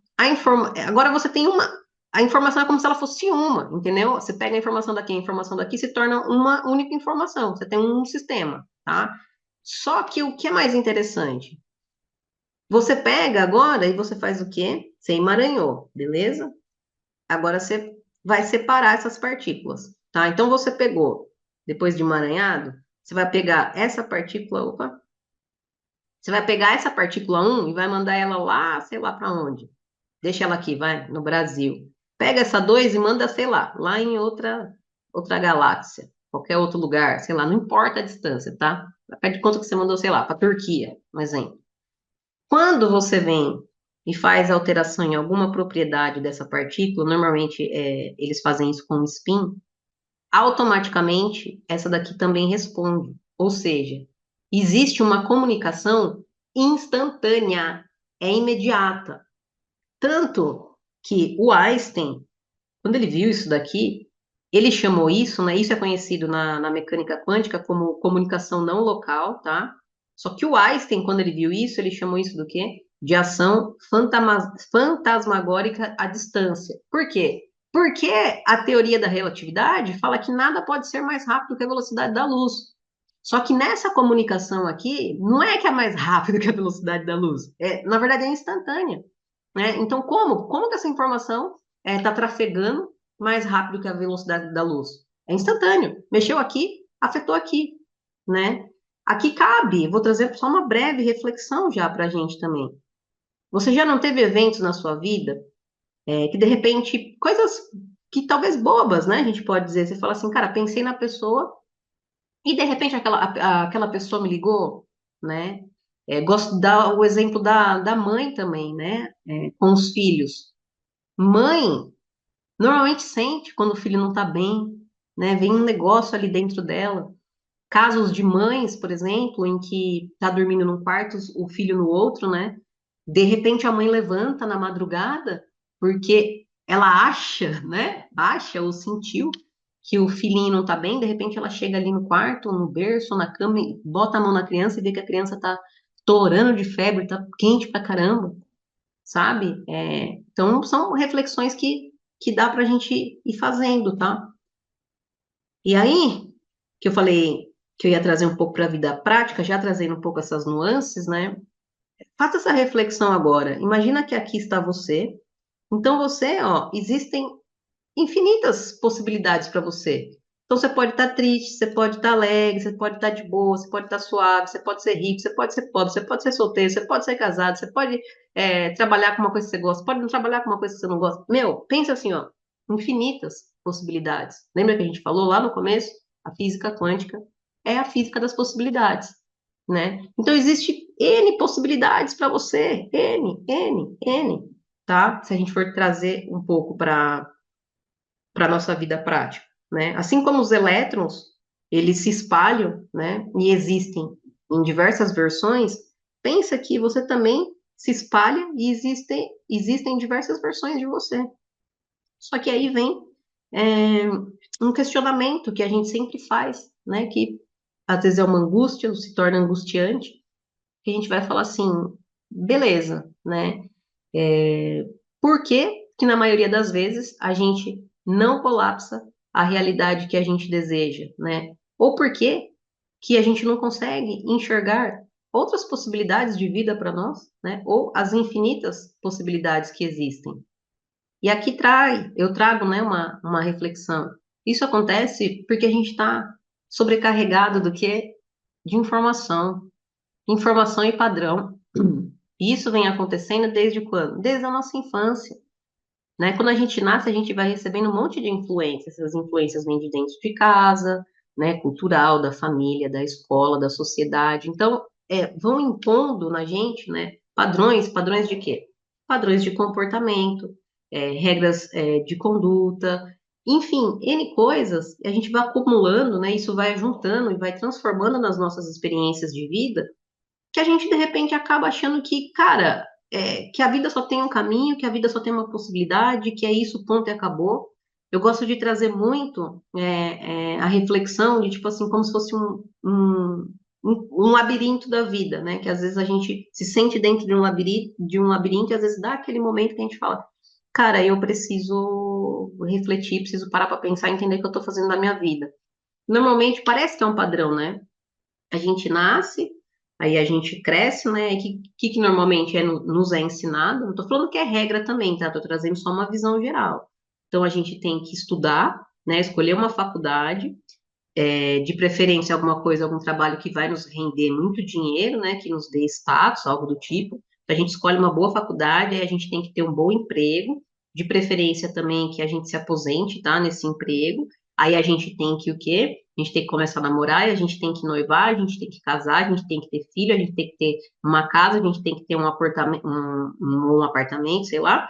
agora você tem uma. A informação é como se ela fosse uma, entendeu? Você pega a informação daqui, a informação daqui, se torna uma única informação. Você tem um sistema, tá? Só que o que é mais interessante? Você pega agora e você faz o quê? Você emaranhou, beleza? Agora você vai separar essas partículas, tá? Então você pegou, depois de emaranhado, você vai pegar essa partícula, opa, você vai pegar essa partícula 1 e vai mandar ela lá, sei lá para onde. Deixa ela aqui, vai, no Brasil. Pega essa 2 e manda, sei lá em outra galáxia, qualquer outro lugar, sei lá, não importa a distância, tá? Pede conta que você mandou, sei lá, para Turquia, um exemplo. Quando você vem e faz alteração em alguma propriedade dessa partícula, normalmente eles fazem isso com spin, automaticamente essa daqui também responde. Ou seja, existe uma comunicação instantânea, é imediata. Tanto que o Einstein, quando ele viu isso daqui, ele chamou isso, né? Isso é conhecido na mecânica quântica como comunicação não local, tá? Só que o Einstein, quando ele viu isso, ele chamou isso do quê? De ação fantasmagórica à distância. Por quê? Porque a teoria da relatividade fala que nada pode ser mais rápido que a velocidade da luz. Só que nessa comunicação aqui, não é que é mais rápido que a velocidade da luz. Na verdade, é instantânea. Né? Então, como que essa informação está trafegando mais rápido que a velocidade da luz? É instantâneo. Mexeu aqui, afetou aqui, né? Aqui cabe, vou trazer só uma breve reflexão já para a gente também. Você já não teve eventos na sua vida que, de repente, coisas que talvez bobas, né? A gente pode dizer, você fala assim, cara, pensei na pessoa e, de repente, aquela pessoa me ligou, né? Gosto de dar o exemplo da mãe também, né? Com os filhos. Mãe normalmente sente quando o filho não está bem, né? Vem um negócio ali dentro dela. Casos de mães, por exemplo, em que está dormindo num quarto, o filho no outro, né? De repente a mãe levanta na madrugada porque ela acha, né? Acha ou sentiu que o filhinho não está bem, de repente ela chega ali no quarto, no berço, na cama, e bota a mão na criança e vê que a criança está torando de febre, está quente pra caramba, sabe? Então, são reflexões que dá para a gente ir fazendo, tá? E aí, que eu falei que eu ia trazer um pouco para a vida prática, já trazendo um pouco essas nuances, né? Faça essa reflexão agora. Imagina que aqui está você. Então, você, ó, existem infinitas possibilidades para você. Então, você pode estar triste, você pode estar alegre, você pode estar de boa, você pode estar suave, você pode ser rico, você pode ser pobre, você pode ser solteiro, você pode ser casado, você pode trabalhar com uma coisa que você gosta, pode não trabalhar com uma coisa que você não gosta. Meu, pensa assim, ó, infinitas possibilidades. Lembra que a gente falou lá no começo? A física quântica é a física das possibilidades, né? Então, existe N possibilidades para você, N, tá? Se a gente for trazer um pouco para a nossa vida prática, né? Assim como os elétrons, eles se espalham, né? E existem em diversas versões, pensa que você também se espalha e existem diversas versões de você. Só que aí vem é, um questionamento que a gente sempre faz, né? Que às vezes é uma angústia, ou se torna angustiante, que a gente vai falar assim, beleza, né? É, por que que na maioria das vezes a gente não colapsa a realidade que a gente deseja, né? Ou por que a gente não consegue enxergar outras possibilidades de vida para nós, né? Ou as infinitas possibilidades que existem. E aqui eu trago, né, uma reflexão. Isso acontece porque a gente está sobrecarregado do que? De informação e padrão. E isso vem acontecendo desde quando? Desde a nossa infância, né? Quando a gente nasce, a gente vai recebendo um monte de influências. Essas influências vêm de dentro de casa, né? Cultural, da família, da escola, da sociedade. Então, vão impondo na gente, né? Padrões de quê? Padrões de comportamento, regras, de conduta, enfim, N coisas. A gente vai acumulando, né? Isso vai juntando e vai transformando nas nossas experiências de vida que a gente de repente acaba achando que, cara, que a vida só tem um caminho, que a vida só tem uma possibilidade, que é isso, ponto e acabou. Eu gosto de trazer muito a reflexão de, tipo assim, como se fosse um labirinto da vida, né? Que às vezes a gente se sente dentro de um labirinto e às vezes dá aquele momento que a gente fala, cara, eu preciso refletir, preciso parar para pensar e entender o que eu estou fazendo na minha vida. Normalmente parece que é um padrão, né? A gente nasce, aí a gente cresce, né? E que normalmente nos é ensinado? Não estou falando que é regra também, tá? Estou trazendo só uma visão geral. Então a gente tem que estudar, né? Escolher uma faculdade, de preferência alguma coisa, algum trabalho que vai nos render muito dinheiro, né? Que nos dê status, algo do tipo. Então, a gente escolhe uma boa faculdade, aí a gente tem que ter um bom emprego, de preferência também que a gente se aposente, tá? Nesse emprego. Aí a gente tem que o quê? A gente tem que começar a namorar, a gente tem que noivar, a gente tem que casar, a gente tem que ter filho, a gente tem que ter uma casa, a gente tem que ter um apartamento, sei lá.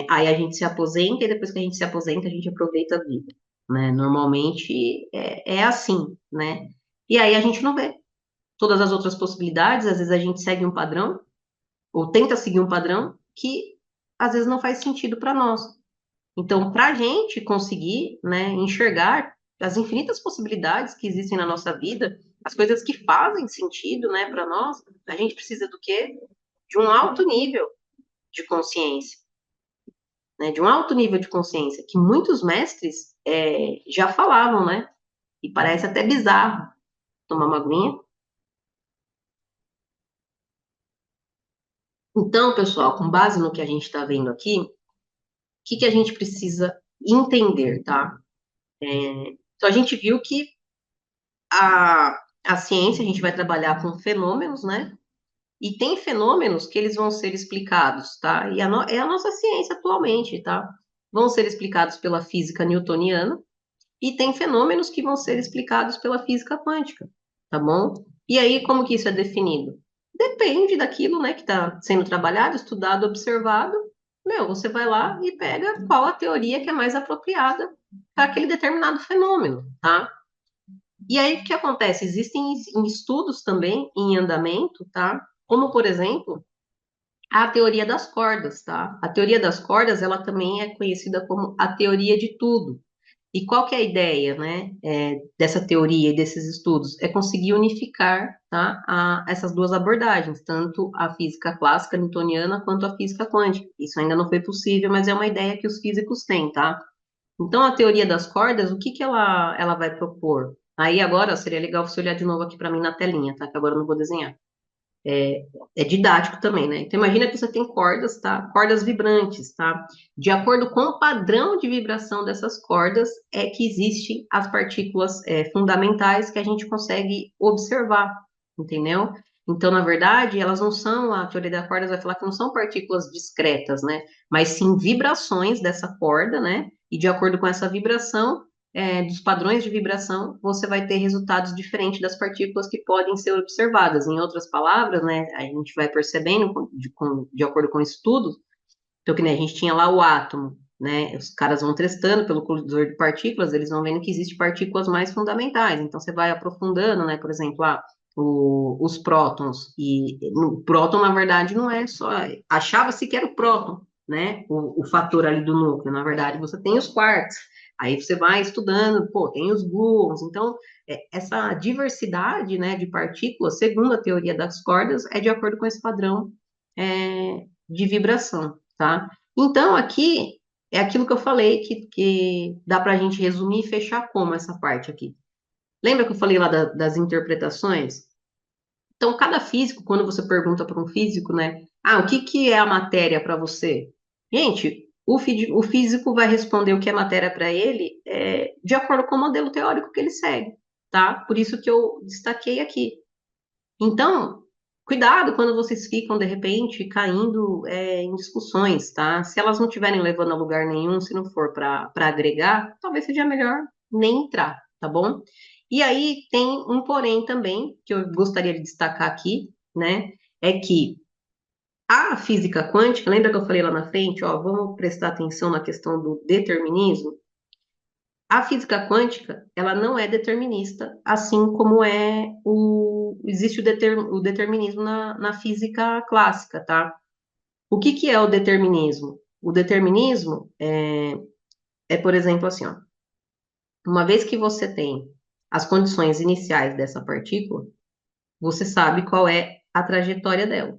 Aí a gente se aposenta e depois que a gente se aposenta, a gente aproveita a vida, né? Normalmente é assim, né? E aí a gente não vê todas as outras possibilidades, às vezes a gente segue um padrão, ou tenta seguir um padrão, que às vezes não faz sentido para nós. Então, para a gente conseguir, né, enxergar as infinitas possibilidades que existem na nossa vida, as coisas que fazem sentido, né, para nós, a gente precisa do quê? De um alto nível de consciência, né, de um alto nível de consciência, que muitos mestres já falavam, né? E parece até bizarro tomar uma aguinha. Então, pessoal, com base no que a gente está vendo aqui, o que a gente precisa entender, tá? Então, a gente viu que a ciência, a gente vai trabalhar com fenômenos, né? E tem fenômenos que eles vão ser explicados, tá? E é a nossa ciência atualmente, tá? Vão ser explicados pela física newtoniana, e tem fenômenos que vão ser explicados pela física quântica, tá bom? E aí, como que isso é definido? Depende daquilo, né, que está sendo trabalhado, estudado, observado. Meu, você vai lá e pega qual a teoria que é mais apropriada para aquele determinado fenômeno, tá? E aí, o que acontece? Existem estudos também em andamento, tá? Como, por exemplo, a teoria das cordas, tá? A teoria das cordas, ela também é conhecida como a teoria de tudo. E qual que é a ideia, né, dessa teoria e desses estudos? É conseguir unificar, tá, essas duas abordagens, tanto a física clássica newtoniana quanto a física quântica. Isso ainda não foi possível, mas é uma ideia que os físicos têm, tá? Então, a teoria das cordas, o que que ela vai propor? Aí agora seria legal você olhar de novo aqui para mim na telinha, tá? Que agora eu não vou desenhar. É didático também, né? Então, imagina que você tem cordas, tá? Cordas vibrantes, tá? De acordo com o padrão de vibração dessas cordas, é que existem as partículas fundamentais que a gente consegue observar, entendeu? Então, na verdade, elas não são, a teoria das cordas vai falar que não são partículas discretas, né? Mas sim vibrações dessa corda, né? E de acordo com essa vibração, dos padrões de vibração, você vai ter resultados diferentes das partículas que podem ser observadas. Em outras palavras, né, a gente vai percebendo, de acordo com estudos, então, que nem a gente tinha lá o átomo, né, os caras vão testando pelo colisor de partículas, eles vão vendo que existem partículas mais fundamentais. Então, você vai aprofundando, né, por exemplo, os prótons. E o próton, na verdade, não é só. Achava-se que era o próton, né, o fator ali do núcleo. Na verdade, você tem os quarks. Aí você vai estudando, pô, tem os gluons. Então, essa diversidade, né, de partículas, segundo a teoria das cordas, é de acordo com esse padrão de vibração, tá? Então, aqui é aquilo que eu falei que dá para a gente resumir e fechar como essa parte aqui. Lembra que eu falei lá das interpretações? Então, cada físico, quando você pergunta para um físico, né? Ah, o que que é a matéria para você? Gente, o físico vai responder o que é matéria para ele de acordo com o modelo teórico que ele segue, tá? Por isso que eu destaquei aqui. Então, cuidado quando vocês ficam, de repente, caindo em discussões, tá? Se elas não estiverem levando a lugar nenhum, se não for para agregar, talvez seja melhor nem entrar, tá bom? E aí tem um porém também, que eu gostaria de destacar aqui, né? É que a física quântica, lembra que eu falei lá na frente, ó, vamos prestar atenção na questão do determinismo? A física quântica, ela não é determinista, assim como existe o determinismo na física clássica, tá? O que que é o determinismo? O determinismo é, por exemplo, assim, ó, uma vez que você tem as condições iniciais dessa partícula, você sabe qual é a trajetória dela,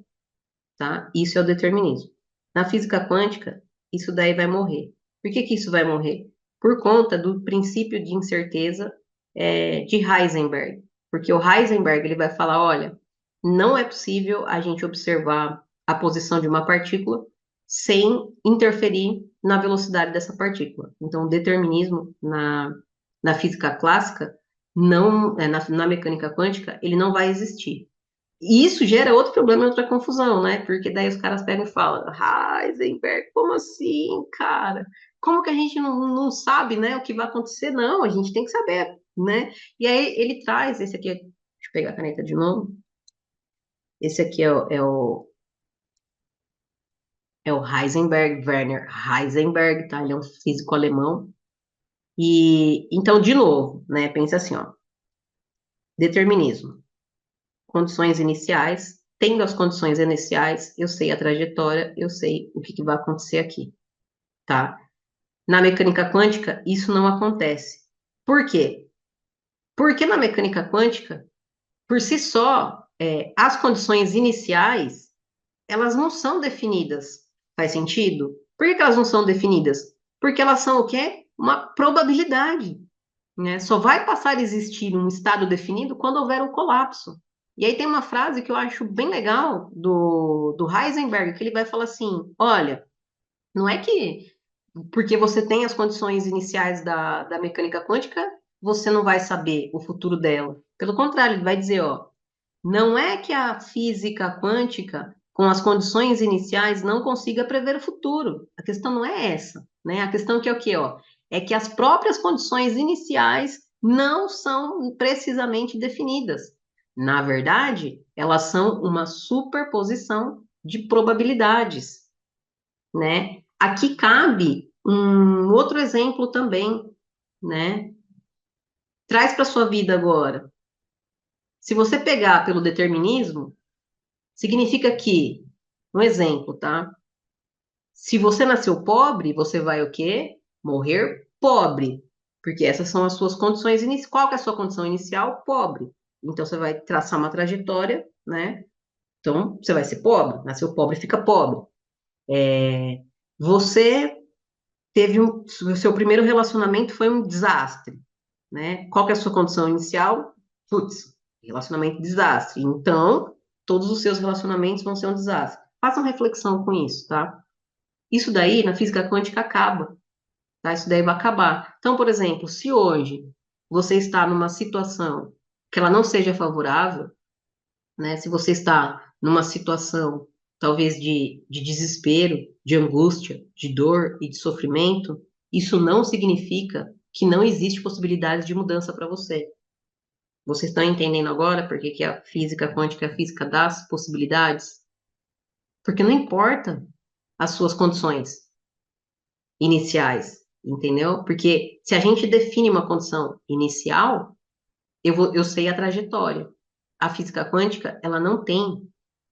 tá? Isso é o determinismo. Na física quântica, isso daí vai morrer. Por que que isso vai morrer? Por conta do princípio de incerteza de Heisenberg. Porque o Heisenberg ele vai falar, olha, não é possível a gente observar a posição de uma partícula sem interferir na velocidade dessa partícula. Então, o determinismo na física clássica, não, na mecânica quântica, ele não vai existir. E isso gera outro problema e outra confusão, né? Porque daí os caras pegam e falam, Heisenberg, como assim, cara? Como que a gente não sabe, né, o que vai acontecer? Não, a gente tem que saber, né? E aí ele traz, esse aqui, deixa eu pegar a caneta de novo. Esse aqui é o Heisenberg, Werner Heisenberg, tá? Ele é um físico alemão. E então, de novo, né? Pensa assim, ó, determinismo, condições iniciais. Tendo as condições iniciais, eu sei a trajetória, eu sei o que que vai acontecer aqui, tá? Na mecânica quântica, isso não acontece. Por quê? Porque na mecânica quântica, por si só, as condições iniciais, elas não são definidas. Faz sentido? Por que que elas não são definidas? Porque elas são o quê? Uma probabilidade, né? Só vai passar a existir um estado definido quando houver um colapso. E aí tem uma frase que eu acho bem legal do Heisenberg, que ele vai falar assim: olha, não é que porque você tem as condições iniciais da mecânica quântica, você não vai saber o futuro dela. Pelo contrário, ele vai dizer, ó, não é que a física quântica, com as condições iniciais, não consiga prever o futuro. A questão não é essa, né? A questão que é o quê, ó? É que as próprias condições iniciais não são precisamente definidas. Na verdade, elas são uma superposição de probabilidades, né? Aqui cabe um outro exemplo também, né? Traz para sua vida agora. Se você pegar pelo determinismo, significa que, um exemplo, tá? Se você nasceu pobre, você vai o quê? Morrer pobre, porque essas são as suas condições iniciais. Qual que é a sua condição inicial? Pobre. Então você vai traçar uma trajetória, né? Então você vai ser pobre, nasceu pobre, fica pobre. Você teve o seu primeiro relacionamento foi um desastre, né? Qual que é a sua condição inicial? Putz, relacionamento desastre. Então, todos os seus relacionamentos vão ser um desastre. Façam reflexão com isso, tá? Isso daí, na física quântica, acaba, tá? Isso daí vai acabar. Então, por exemplo, se hoje você está numa situação que ela não seja favorável, né? Se você está numa situação, talvez, de desespero, de angústia, de dor e de sofrimento, isso não significa que não existe possibilidades de mudança para você. Vocês estão entendendo agora por que que a física quântica é a física das possibilidades? Porque não importa as suas condições iniciais, entendeu? Porque se a gente define uma condição inicial, eu sei a trajetória. A física quântica, ela não tem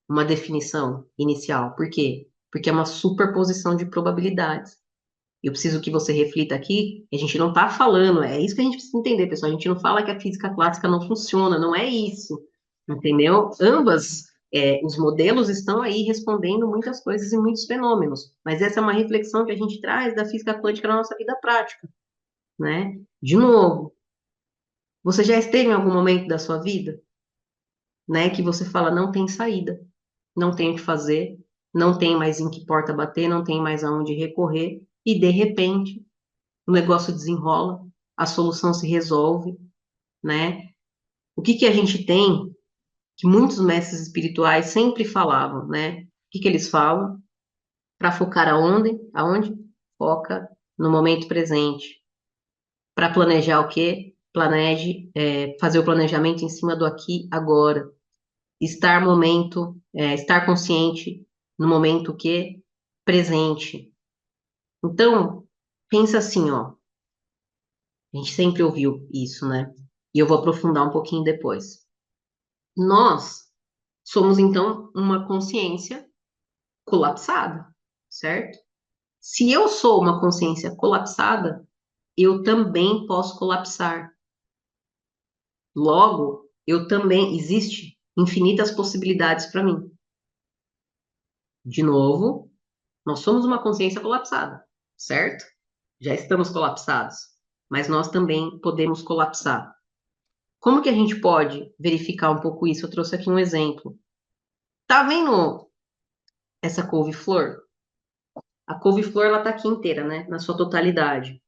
uma definição inicial. Por quê? Porque é uma superposição de probabilidades. Eu preciso que você reflita aqui, a gente não está falando, é isso que a gente precisa entender, pessoal. A gente não fala que a física clássica não funciona, não é isso, entendeu? Ambas, os modelos estão aí respondendo muitas coisas e muitos fenômenos, mas essa é uma reflexão que a gente traz da física quântica na nossa vida prática, né? De novo, você já esteve em algum momento da sua vida, né, que você fala, não tem saída, não tem o que fazer, não tem mais em que porta bater, não tem mais aonde recorrer, e de repente o negócio desenrola, a solução se resolve, né? O que que a gente tem que muitos mestres espirituais sempre falavam, né? O que que eles falam? Para focar aonde? Aonde? Foca no momento presente. Para planejar o quê? Planeje, fazer o planejamento em cima do aqui, agora. Estar consciente no momento que presente. Então, pensa assim, ó. A gente sempre ouviu isso, né? E eu vou aprofundar um pouquinho depois. Nós somos, então, uma consciência, colapsada, certo? Se eu sou uma consciência colapsada, eu também posso colapsar. Logo, eu também existe infinitas possibilidades para mim. De novo, nós somos uma consciência colapsada, certo? Já estamos colapsados, mas nós também podemos colapsar. Como que a gente pode verificar um pouco isso? Eu trouxe aqui um exemplo. Tá vendo essa couve-flor? A couve-flor, ela tá aqui inteira, né? Na sua totalidade.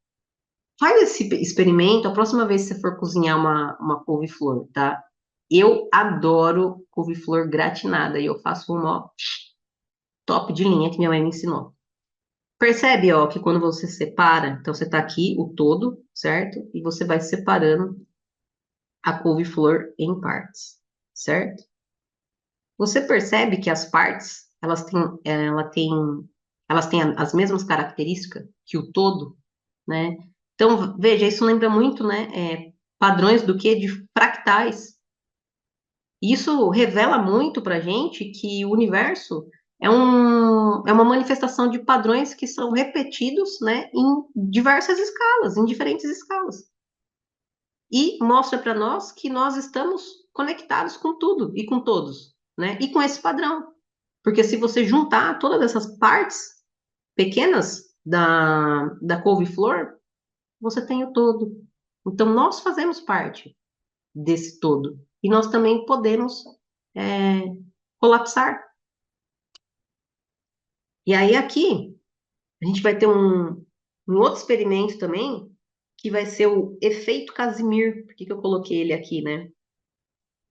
Faz esse experimento a próxima vez que você for cozinhar uma couve-flor, tá? Eu adoro couve-flor gratinada e eu faço uma ó, top de linha que minha mãe me ensinou. Percebe, ó, que quando você separa, então você tá aqui o todo, certo? E você vai separando a couve-flor em partes, certo? Você percebe que as partes, elas têm as mesmas características que o todo, né? Então, veja, isso lembra muito, né, padrões do que? De fractais. Isso revela muito para a gente que o universo é uma manifestação de padrões que são repetidos, né, em diversas escalas, em diferentes escalas. E mostra para nós que nós estamos conectados com tudo e com todos, né, e com esse padrão. Porque se você juntar todas essas partes pequenas da couve-flor, você tem o todo. Então, nós fazemos parte desse todo. E nós também podemos é, colapsar. E aí, aqui, a gente vai ter um outro experimento também, que vai ser o efeito Casimir. Por que que eu coloquei ele aqui, né?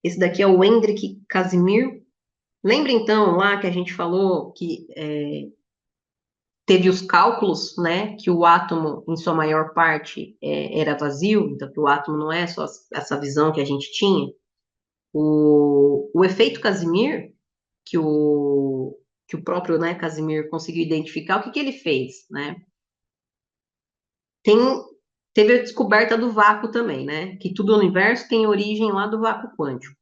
Esse daqui é o Hendrik Casimir. Lembra, então, lá que a gente falou que teve os cálculos, né, que o átomo, em sua maior parte, era vazio, então que o átomo não é só essa visão que a gente tinha. O efeito Casimir, que o, que o próprio, né, Casimir conseguiu identificar, o que que ele fez, né? Tem, teve a descoberta do vácuo também, né? Que tudo no universo tem origem lá do vácuo quântico.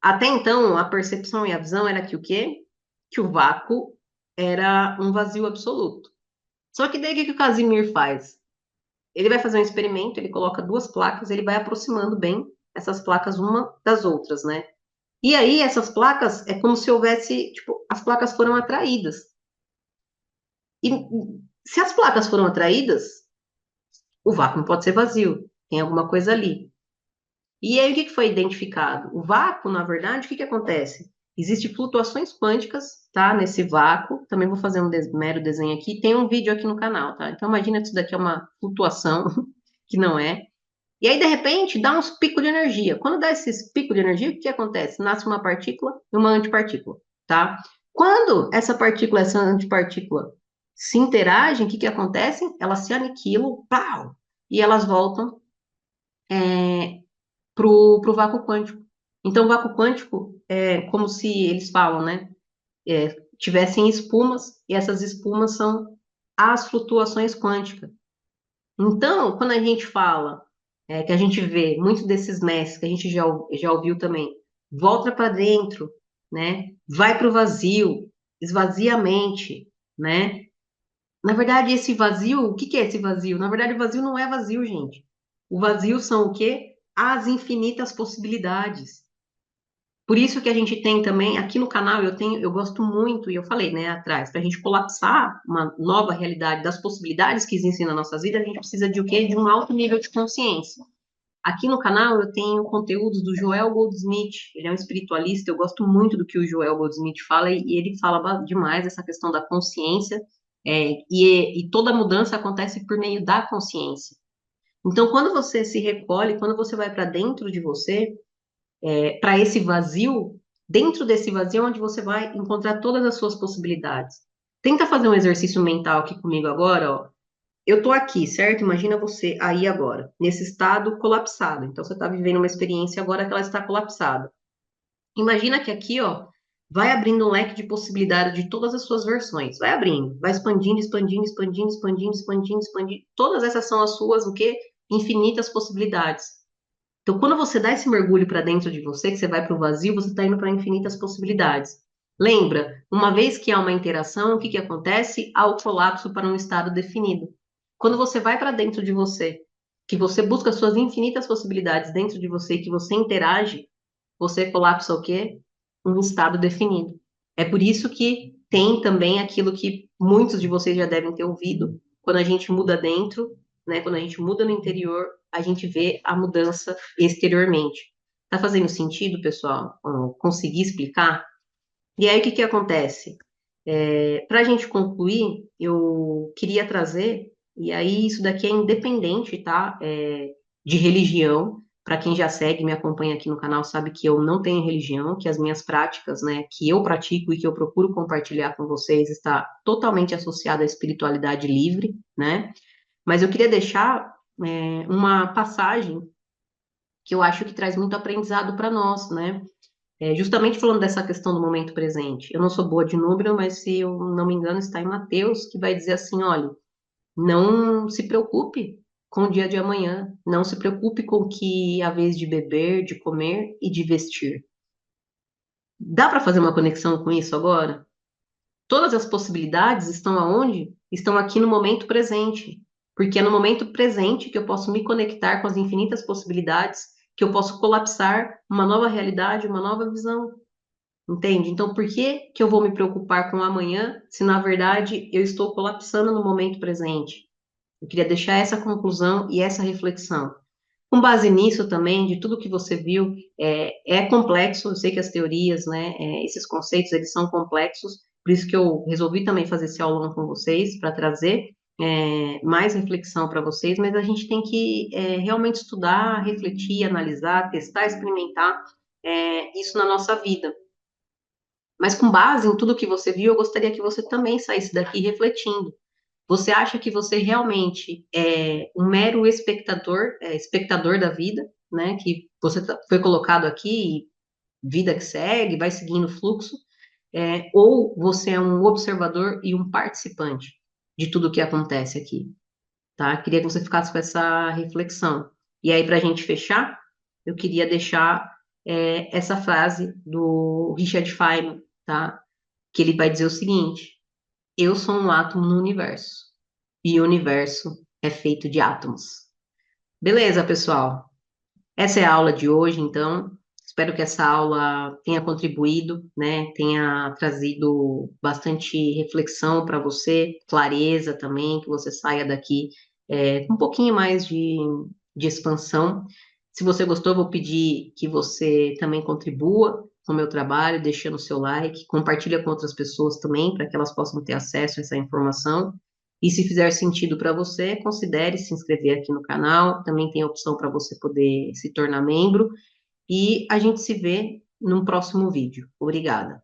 Até então, a percepção e a visão era que o quê? Que o vácuo era um vazio absoluto. Só que daí o que que o Casimir faz? Ele vai fazer um experimento, ele coloca duas placas, ele vai aproximando bem essas placas uma das outras, né? E aí essas placas é como se houvesse, tipo, as placas foram atraídas. E se as placas foram atraídas, o vácuo não pode ser vazio, tem alguma coisa ali. E aí o que que foi identificado? O vácuo, na verdade, o que que acontece? Existem flutuações quânticas, tá? Nesse vácuo. Também vou fazer um mero desenho aqui. Tem um vídeo aqui no canal, tá? Então imagina que isso daqui é uma flutuação, que não é. E aí, de repente, dá uns picos de energia. Quando dá esses picos de energia, o que que acontece? Nasce uma partícula e uma antipartícula, tá? Quando essa partícula e essa antipartícula se interagem, o que que acontece? Elas se aniquilam, pau, e elas voltam pro vácuo quântico. Então, o vácuo quântico é como se eles falam, né? Tivessem espumas, e essas espumas são as flutuações quânticas. Então, quando a gente fala, que a gente vê muitos desses mestres, que a gente já ouviu também, volta para dentro, né? Vai para o vazio, esvazia a mente, né? Na verdade, esse vazio, o que que é esse vazio? Na verdade, o vazio não é vazio, gente. O vazio são o quê? As infinitas possibilidades. Por isso que a gente tem também, aqui no canal, eu gosto muito, e eu falei, né, atrás, para a gente colapsar uma nova realidade das possibilidades que existem nas nossas vidas, a gente precisa de o quê? De um alto nível de consciência. Aqui no canal eu tenho conteúdos do Joel Goldsmith, ele é um espiritualista, eu gosto muito do que o Joel Goldsmith fala, e ele fala demais essa questão da consciência, e toda mudança acontece por meio da consciência. Então, quando você se recolhe, quando você vai para dentro de você, para esse vazio, dentro desse vazio é onde você vai encontrar todas as suas possibilidades. Tenta fazer um exercício mental aqui comigo agora, ó. Eu tô aqui, certo? Imagina você aí agora, nesse estado colapsado. Então, você está vivendo uma experiência agora que ela está colapsada. Imagina que aqui, ó, vai abrindo um leque de possibilidades de todas as suas versões. Vai abrindo, vai expandindo, expandindo, expandindo, expandindo, expandindo, expandindo. Todas essas são as suas, o quê? Infinitas possibilidades. Então, quando você dá esse mergulho para dentro de você, que você vai para o vazio, você está indo para infinitas possibilidades. Lembra? Uma vez que há uma interação, o que que acontece? Há o colapso para um estado definido. Quando você vai para dentro de você, que você busca suas infinitas possibilidades dentro de você, que você interage, você colapsa o quê? Um estado definido. É por isso que tem também aquilo que muitos de vocês já devem ter ouvido, quando a gente muda dentro, né? Quando a gente muda no interior, a gente vê a mudança exteriormente. Tá fazendo sentido, pessoal? Conseguir explicar? E aí, o que que acontece? Para a gente concluir, eu queria trazer, e aí isso daqui é independente, tá? De religião. Para quem já segue, me acompanha aqui no canal, sabe que eu não tenho religião, que as minhas práticas, né, que eu pratico e que eu procuro compartilhar com vocês, está totalmente associada à espiritualidade livre, né? Mas eu queria deixar, uma passagem que eu acho que traz muito aprendizado para nós, né? Justamente falando dessa questão do momento presente. Eu não sou boa de número, mas se eu não me engano, está em Mateus, que vai dizer assim: olha, não se preocupe com o dia de amanhã, não se preocupe com o que há vez de beber, de comer e de vestir. Dá para fazer uma conexão com isso agora? Todas as possibilidades estão aonde? Estão aqui no momento presente. Porque é no momento presente que eu posso me conectar com as infinitas possibilidades, que eu posso colapsar uma nova realidade, uma nova visão. Entende? Então, por que que eu vou me preocupar com o amanhã, se na verdade eu estou colapsando no momento presente? Eu queria deixar essa conclusão e essa reflexão. Com base nisso também, de tudo que você viu, é complexo, eu sei que as teorias, né, esses conceitos, eles são complexos, por isso que eu resolvi também fazer esse aulão com vocês, para trazer mais reflexão para vocês, mas a gente tem que realmente estudar, refletir, analisar, testar, experimentar isso na nossa vida. Mas com base em tudo que você viu, eu gostaria que você também saísse daqui refletindo. Você acha que você realmente é um mero espectador, espectador da vida, né? Que você foi colocado aqui, vida que segue, vai seguindo o fluxo, ou você é um observador e um participante de tudo que acontece aqui, tá? Queria que você ficasse com essa reflexão. E aí, para a gente fechar, eu queria deixar essa frase do Richard Feynman, tá? Que ele vai dizer o seguinte: eu sou um átomo no universo e o universo é feito de átomos. Beleza, pessoal? Essa é a aula de hoje, então. Espero que essa aula tenha contribuído, né? Tenha trazido bastante reflexão para você, clareza também, que você saia daqui com um pouquinho mais de expansão. Se você gostou, eu vou pedir que você também contribua com o meu trabalho, deixando o seu like, compartilha com outras pessoas também, para que elas possam ter acesso a essa informação. E se fizer sentido para você, considere se inscrever aqui no canal. Também tem a opção para você poder se tornar membro. E a gente se vê num próximo vídeo. Obrigada.